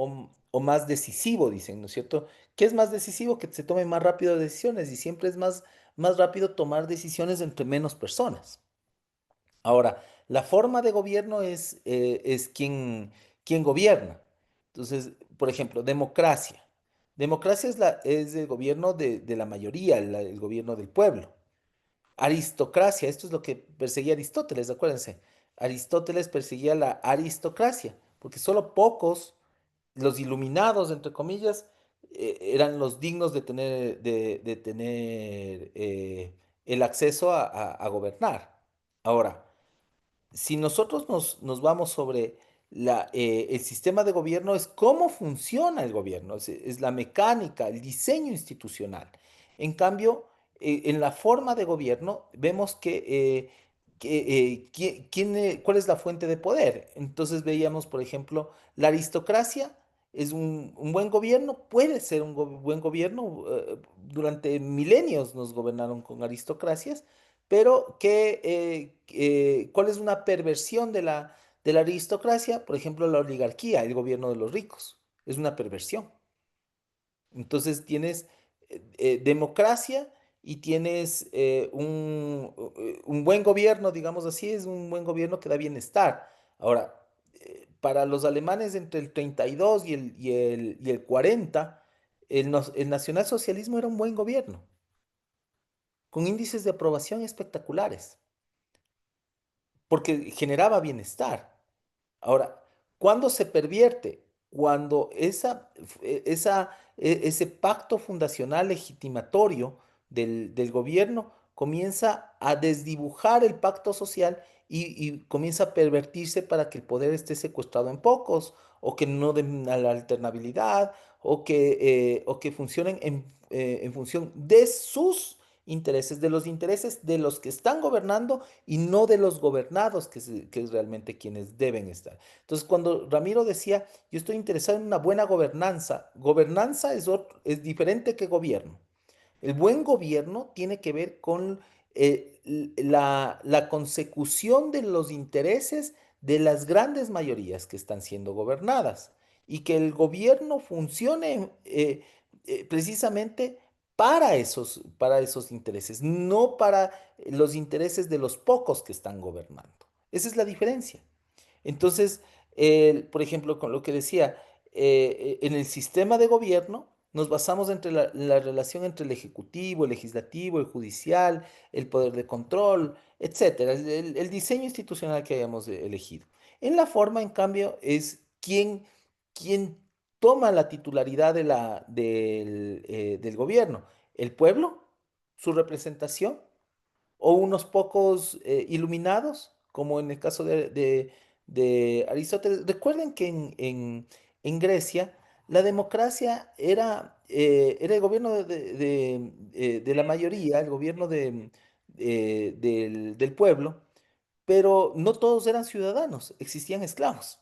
o más decisivo, dicen, ¿no es cierto? ¿Qué es más decisivo? Que se tomen más rápido decisiones y siempre es más rápido tomar decisiones entre menos personas. Ahora, la forma de gobierno es quien gobierna. Entonces, por ejemplo, democracia. Democracia es el gobierno de la mayoría, el gobierno del pueblo. Aristocracia, esto es lo que perseguía Aristóteles, acuérdense. Aristóteles perseguía la aristocracia, porque solo pocos, los iluminados, entre comillas, eran los dignos de tener el acceso a gobernar. Ahora, si nosotros nos vamos sobre el sistema de gobierno, es cómo funciona el gobierno, es la mecánica, el diseño institucional. En cambio, en la forma de gobierno, vemos ¿cuál es la fuente de poder? Entonces veíamos, por ejemplo, la aristocracia es un buen gobierno, puede ser un buen gobierno. Durante milenios nos gobernaron con aristocracias, pero ¿cuál es una perversión de la aristocracia? Por ejemplo, la oligarquía, el gobierno de los ricos, es una perversión. Entonces tienes democracia y tienes un buen gobierno, digamos así, es un buen gobierno que da bienestar. Ahora, para los alemanes entre el 32 y el 40, el nacionalsocialismo era un buen gobierno, con índices de aprobación espectaculares, porque generaba bienestar. Ahora, ¿cuándo se pervierte? Cuando ese pacto fundacional legitimatorio del gobierno comienza a desdibujar el pacto social y comienza a pervertirse para que el poder esté secuestrado en pocos, o que no den a la alternabilidad, o que funcionen en función de sus intereses, de los intereses de los que están gobernando y no de los gobernados, que es realmente quienes deben estar. Entonces, cuando Ramiro decía, yo estoy interesado en una buena gobernanza, gobernanza es diferente que gobierno. El buen gobierno tiene que ver con la consecución de los intereses de las grandes mayorías que están siendo gobernadas, y que el gobierno funcione precisamente para esos intereses, no para los intereses de los pocos que están gobernando. Esa es la diferencia. Entonces, por ejemplo, con lo que decía, en el sistema de gobierno nos basamos entre la relación entre el ejecutivo, el legislativo, el judicial, el poder de control, etcétera, el diseño institucional que hayamos elegido. En la forma, en cambio, es quien toma la titularidad del gobierno. ¿El pueblo? ¿Su representación? ¿O unos pocos iluminados, como en el caso de Aristóteles? Recuerden que en Grecia la democracia era el gobierno de la mayoría, el gobierno del pueblo, pero no todos eran ciudadanos, existían esclavos.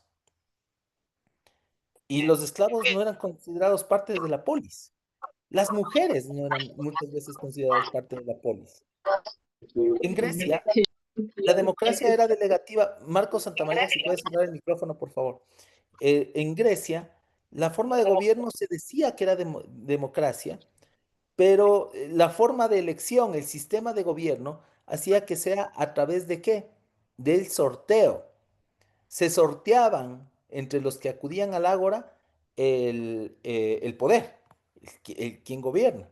Y los esclavos no eran considerados parte de la polis. Las mujeres no eran muchas veces consideradas parte de la polis. En Grecia, la democracia era delegativa. Marcos Santamaría, si puedes cerrar el micrófono, por favor. En Grecia, la forma de gobierno se decía que era democracia, pero la forma de elección, el sistema de gobierno, hacía que sea a través de ¿qué? Del sorteo. Se sorteaban entre los que acudían al ágora el poder, quien gobierna.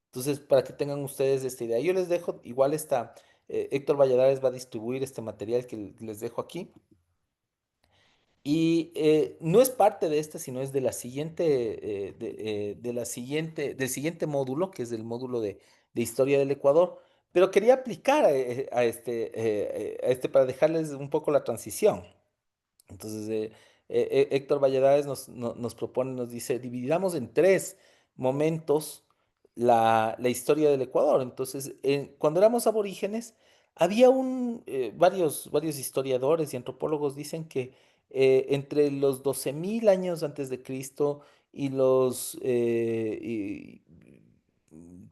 Entonces, para que tengan ustedes esta idea, yo les dejo, igual Héctor Valladares va a distribuir este material que les dejo aquí. Y no es parte de esta, sino es de la siguiente, del siguiente módulo, que es el módulo de Historia del Ecuador. Pero quería aplicar a este para dejarles un poco la transición. Entonces, Héctor Valladares nos propone, nos dice, dividamos en tres momentos la historia del Ecuador. Entonces, cuando éramos aborígenes, había varios historiadores y antropólogos dicen que entre los 12.000 años antes de Cristo y los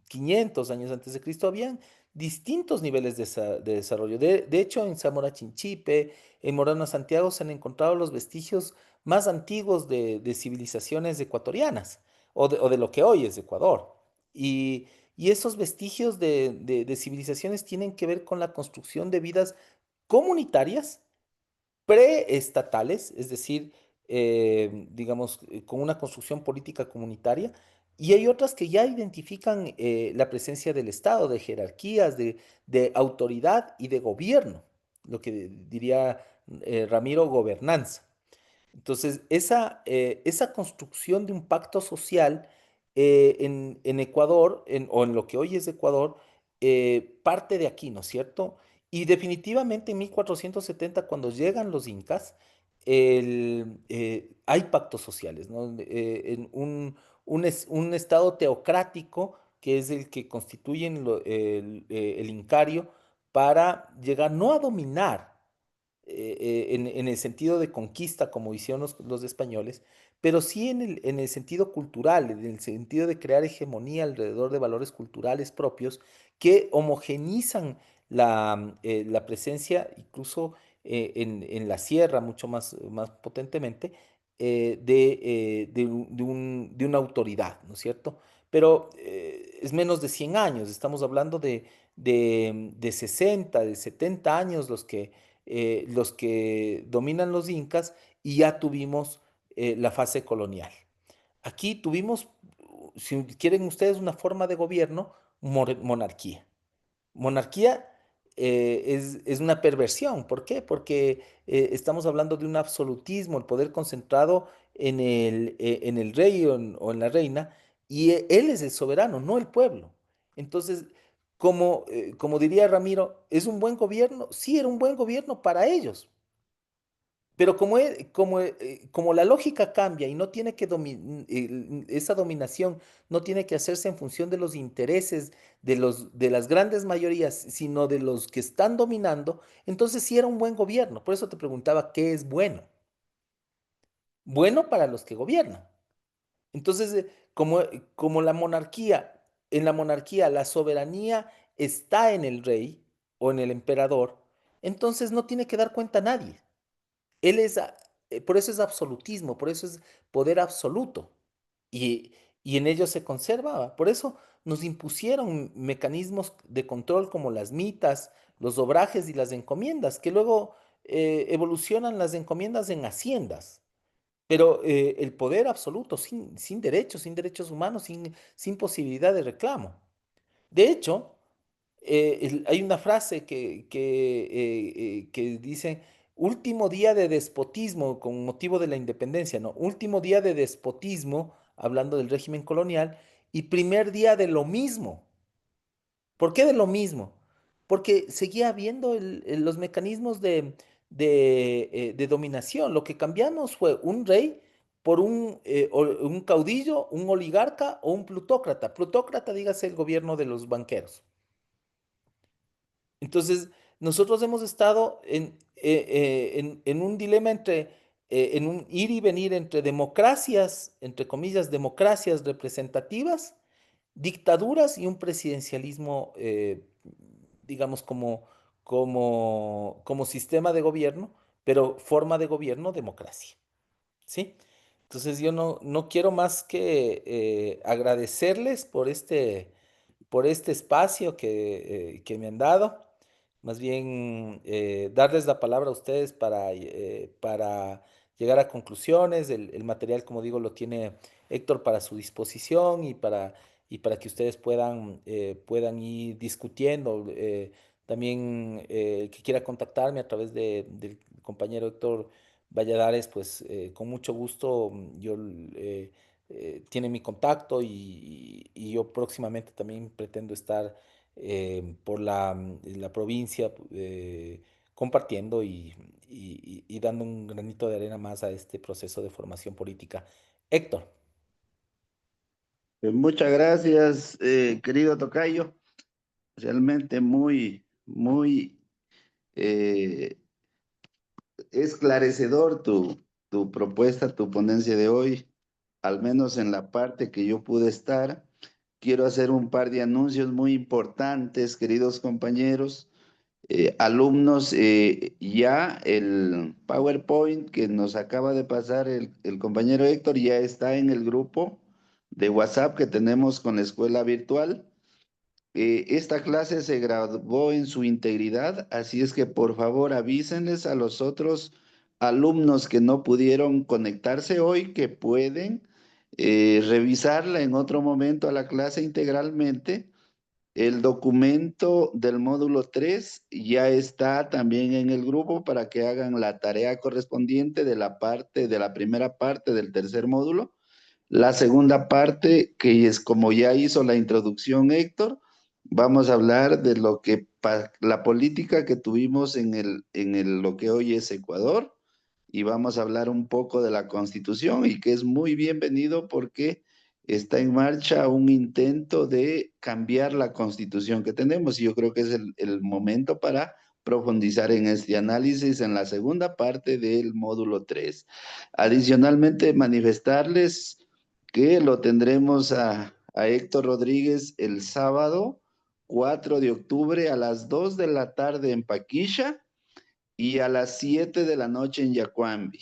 500 años antes de Cristo, habían distintos niveles de desarrollo. De hecho, en Zamora Chinchipe, en Morona Santiago, se han encontrado los vestigios más antiguos de civilizaciones ecuatorianas, o de lo que hoy es Ecuador. Y esos vestigios de civilizaciones tienen que ver con la construcción de vidas comunitarias preestatales, es decir, digamos, con una construcción política comunitaria, y hay otras que ya identifican la presencia del Estado, de jerarquías, de autoridad y de gobierno, lo que diría Ramiro, gobernanza. Entonces, esa construcción de un pacto social en Ecuador, o en lo que hoy es Ecuador, parte de aquí, ¿no es cierto? Y definitivamente en 1470, cuando llegan los incas, hay pactos sociales, ¿no? En un estado teocrático, que es el que constituyen el incario, para llegar no a dominar, en el sentido de conquista, como hicieron los españoles, pero sí en el sentido cultural, en el sentido de crear hegemonía alrededor de valores culturales propios que homogenizan la presencia, incluso en la sierra, mucho más potentemente, de una autoridad, ¿no es cierto? Pero es menos de 100 años, estamos hablando de 60, de 70 años los que dominan los incas, y ya tuvimos la fase colonial. Aquí tuvimos, si quieren ustedes, una forma de gobierno, monarquía. Monarquía es una perversión. ¿Por qué? Porque estamos hablando de un absolutismo, el poder concentrado en el rey o en la reina, y él es el soberano, no el pueblo. Entonces, como diría Ramiro, ¿es un buen gobierno? Sí, era un buen gobierno para ellos, pero como la lógica cambia y no tiene que esa dominación no tiene que hacerse en función de los intereses de las grandes mayorías, sino de los que están dominando, entonces sí era un buen gobierno. Por eso te preguntaba, ¿qué es bueno? Bueno para los que gobiernan. Entonces, como en la monarquía la soberanía está en el rey o en el emperador, entonces no tiene que dar cuenta a nadie. Él por eso es absolutismo, por eso es poder absoluto. Y, y en ello se conservaba. Por eso nos impusieron mecanismos de control como las mitas, los obrajes y las encomiendas, que luego evolucionan las encomiendas en haciendas. Pero el poder absoluto, sin derechos humanos, sin posibilidad de reclamo. De hecho, hay una frase que dice, último día de despotismo con motivo de la independencia, ¿no? Último día de despotismo, hablando del régimen colonial, y primer día de lo mismo. ¿Por qué de lo mismo? Porque seguía habiendo los mecanismos de dominación. Lo que cambiamos fue un rey por un caudillo, un oligarca o un plutócrata. Plutócrata, dígase, el gobierno de los banqueros. Entonces, nosotros hemos estado en un dilema en un ir y venir entre democracias, entre comillas, democracias representativas, dictaduras y un presidencialismo, digamos, como sistema de gobierno, pero forma de gobierno, democracia. ¿Sí? Entonces yo no quiero más que agradecerles por este espacio que me han dado. Más bien darles la palabra a ustedes para llegar a conclusiones. El material, como digo, lo tiene Héctor para su disposición y para que ustedes puedan ir discutiendo. También el que quiera contactarme a través del compañero Héctor Valladares, pues con mucho gusto tiene mi contacto y yo próximamente también pretendo estar por la provincia compartiendo y dando un granito de arena más a este proceso de formación política. Héctor. Muchas gracias, querido tocayo. Realmente muy eh, esclarecedor tu propuesta, tu ponencia de hoy, al menos en la parte que yo pude estar. Quiero hacer un par de anuncios muy importantes, queridos compañeros. Alumnos, ya el PowerPoint que nos acaba de pasar el compañero Héctor ya está en el grupo de WhatsApp que tenemos con la escuela virtual. Esta clase se grabó en su integridad, así es que por favor avísenles a los otros alumnos que no pudieron conectarse hoy que pueden revisarla en otro momento a la clase integralmente. El documento del módulo 3 ya está también en el grupo para que hagan la tarea correspondiente de la primera parte del tercer módulo. La segunda parte, que es como ya hizo la introducción Héctor, vamos a hablar de la política que tuvimos lo que hoy es Ecuador, y vamos a hablar un poco de la Constitución, y que es muy bienvenido porque está en marcha un intento de cambiar la constitución que tenemos y yo creo que es el momento para profundizar en este análisis en la segunda parte del módulo 3. Adicionalmente, manifestarles que lo tendremos a Héctor Rodríguez el sábado 4 de octubre a las 2 de la tarde en Paquisha y a las 7 de la noche en Yacuambi.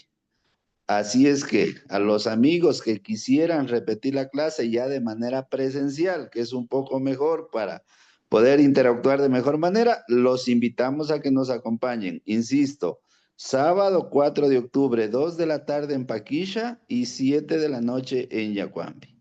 Así es que a los amigos que quisieran repetir la clase ya de manera presencial, que es un poco mejor para poder interactuar de mejor manera, los invitamos a que nos acompañen. Insisto, sábado 4 de octubre, 2 de la tarde en Paquisha y 7 de la noche en Yacuambi.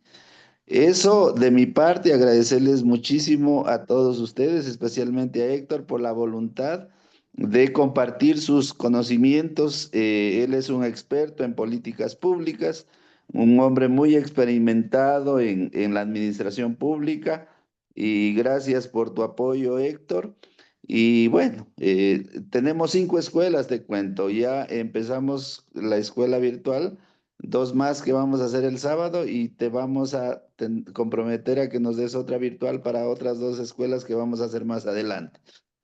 Eso de mi parte, agradecerles muchísimo a todos ustedes, especialmente a Héctor, por la voluntad de compartir sus conocimientos. Él es un experto en políticas públicas, un hombre muy experimentado en la administración pública. Y gracias por tu apoyo, Héctor. Y bueno, tenemos 5 escuelas, te cuento. Ya empezamos la escuela virtual, 2 más que vamos a hacer el sábado y te vamos a comprometer a que nos des otra virtual para otras 2 escuelas que vamos a hacer más adelante.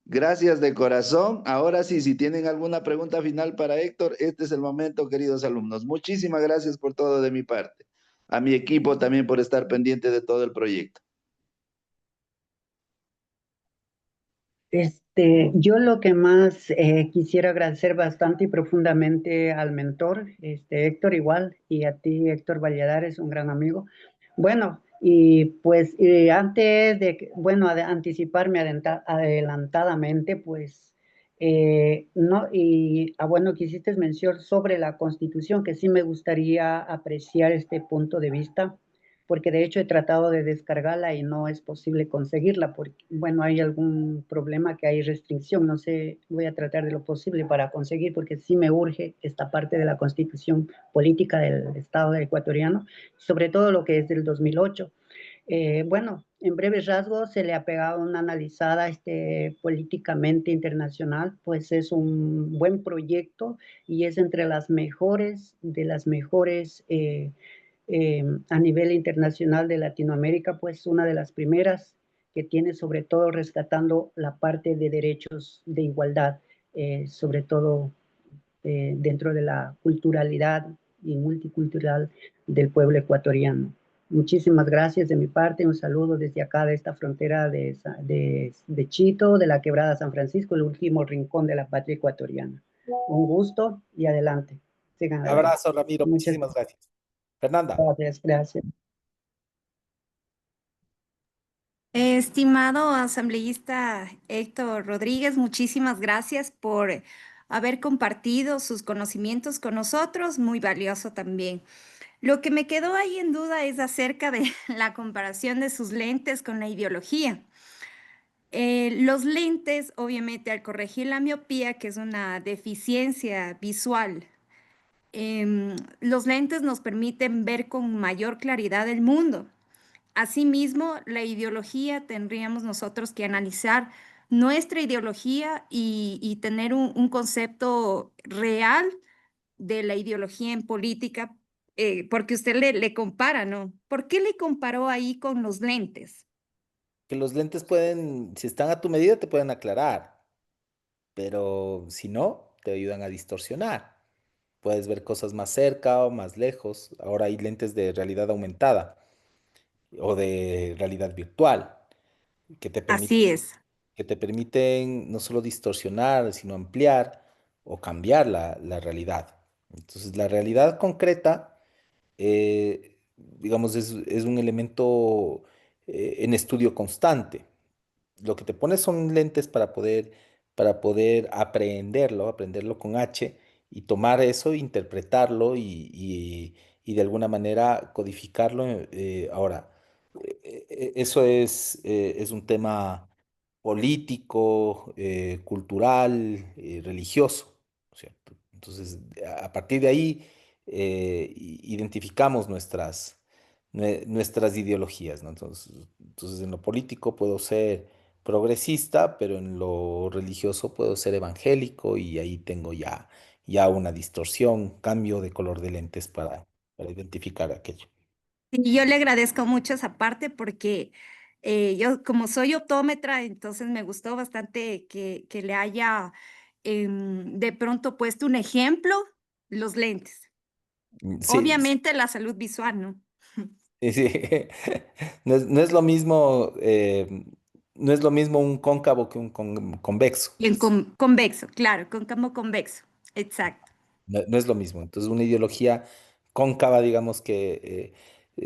Gracias de corazón. Ahora sí, si tienen alguna pregunta final para Héctor, este es el momento, queridos alumnos. Muchísimas gracias por todo de mi parte. A mi equipo también por estar pendiente de todo el proyecto. Yo lo que más quisiera agradecer bastante y profundamente al mentor, Héctor igual, y a ti, Héctor Valladares, un gran amigo. Bueno, y pues antes de, bueno, anticiparme adelantadamente, pues, no, y bueno, que hiciste mención sobre la Constitución, que sí me gustaría apreciar este punto de vista porque de hecho he tratado de descargarla y no es posible conseguirla, porque, bueno, hay algún problema que hay restricción, no sé, voy a tratar de lo posible para conseguir, porque sí me urge esta parte de la constitución política del Estado ecuatoriano, sobre todo lo que es del 2008. Bueno, en breves rasgos se le ha pegado una analizada políticamente internacional, pues es un buen proyecto y es entre las mejores, de las mejores a nivel internacional de Latinoamérica, pues una de las primeras que tiene sobre todo rescatando la parte de derechos de igualdad, sobre todo dentro de la culturalidad y multicultural del pueblo ecuatoriano. Muchísimas gracias de mi parte, un saludo desde acá de esta frontera de Chito, de la quebrada San Francisco, el último rincón de la patria ecuatoriana. Un gusto y adelante. Sigan adelante. Abrazo, Ramiro. Muchísimas gracias. Fernanda. Gracias, gracias. Estimado asambleísta Héctor Rodríguez, muchísimas gracias por haber compartido sus conocimientos con nosotros, muy valioso también. Lo que me quedó ahí en duda es acerca de la comparación de sus lentes con la ideología. Los lentes, obviamente, al corregir la miopía, que es una deficiencia visual, los lentes nos permiten ver con mayor claridad el mundo. Asimismo, la ideología tendríamos nosotros que analizar nuestra ideología y tener un concepto real de la ideología en política, porque usted le compara, ¿no? ¿Por qué le comparó ahí con los lentes? Que los lentes pueden, si están a tu medida, te pueden aclarar, pero si no, te ayudan a distorsionar. Puedes ver cosas más cerca o más lejos. Ahora hay lentes de realidad aumentada o de realidad virtual que te Así permiten, es. que te permiten no solo distorsionar, sino ampliar o cambiar la realidad. Entonces, la realidad concreta, digamos, es un elemento en estudio constante. Lo que te pones son lentes para poder aprenderlo, aprenderlo con H y tomar eso, interpretarlo y de alguna manera codificarlo. Ahora, eso es un tema político, cultural, religioso, ¿no es cierto? Entonces, a partir de ahí, identificamos nuestras ideologías, ¿no? Entonces, en lo político puedo ser progresista, pero en lo religioso puedo ser evangélico y ahí tengo ya una distorsión, cambio de color de lentes para identificar aquello. Y yo le agradezco mucho esa parte porque yo como soy optómetra, entonces me gustó bastante que le haya de pronto puesto un ejemplo, los lentes. Sí, Obviamente la salud visual, ¿no? sí, sí. No es lo mismo, no es lo mismo un cóncavo que un convexo. Y en convexo, claro, cóncavo convexo, exacto. No es lo mismo. Entonces, una ideología cóncava, digamos que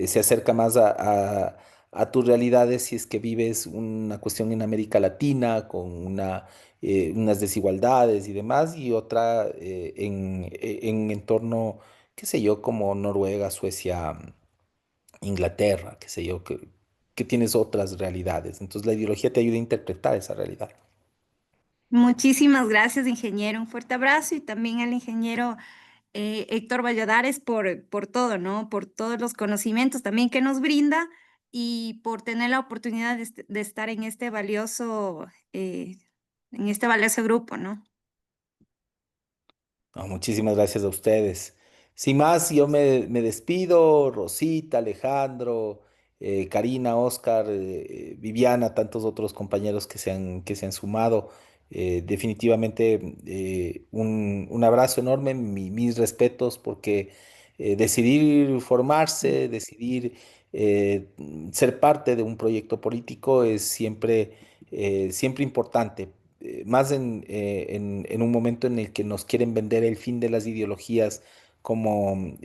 se acerca más a tus realidades si es que vives una cuestión en América Latina con unas desigualdades y demás, y otra en entorno, qué sé yo, como Noruega, Suecia, Inglaterra, qué sé yo, que tienes otras realidades. Entonces, la ideología te ayuda a interpretar esa realidad. Muchísimas gracias, ingeniero. Un fuerte abrazo y también al ingeniero Héctor Valladares por todo, ¿no? Por todos los conocimientos también que nos brinda y por tener la oportunidad de estar en este valioso grupo, ¿no? No, muchísimas gracias a ustedes. Sin más, yo me despido, Rosita, Alejandro, Karina, Oscar, Viviana, tantos otros compañeros que se han sumado. Definitivamente un abrazo enorme, mis respetos, porque decidir formarse, decidir ser parte de un proyecto político es siempre importante, más en un momento en el que nos quieren vender el fin de las ideologías como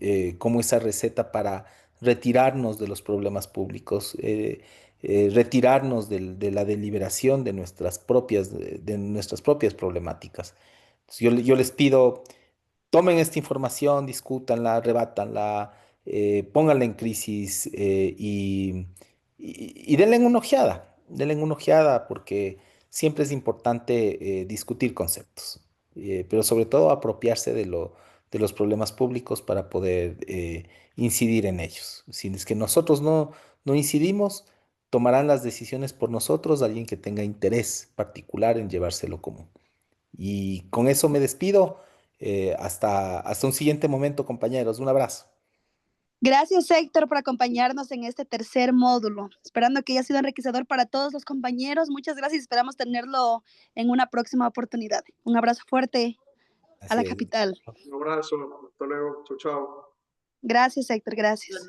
esa receta para retirarnos de los problemas públicos, retirarnos de la deliberación de nuestras propias problemáticas. Entonces, yo les pido, tomen esta información, discútanla, rebátanla, pónganla en crisis y denle una ojeada porque siempre es importante discutir conceptos, pero sobre todo apropiarse de los problemas públicos para poder incidir en ellos. Si es que nosotros no incidimos, tomarán las decisiones por nosotros alguien que tenga interés particular en llevárselo común. Y con eso me despido. Hasta un siguiente momento, compañeros. Un abrazo. Gracias, Héctor, por acompañarnos en este tercer módulo. Esperando que haya sido enriquecedor para todos los compañeros. Muchas gracias. Esperamos tenerlo en una próxima oportunidad. Un abrazo fuerte a Así la es. capital. Un abrazo, hasta luego, chao, chao. Gracias, Héctor. Gracias.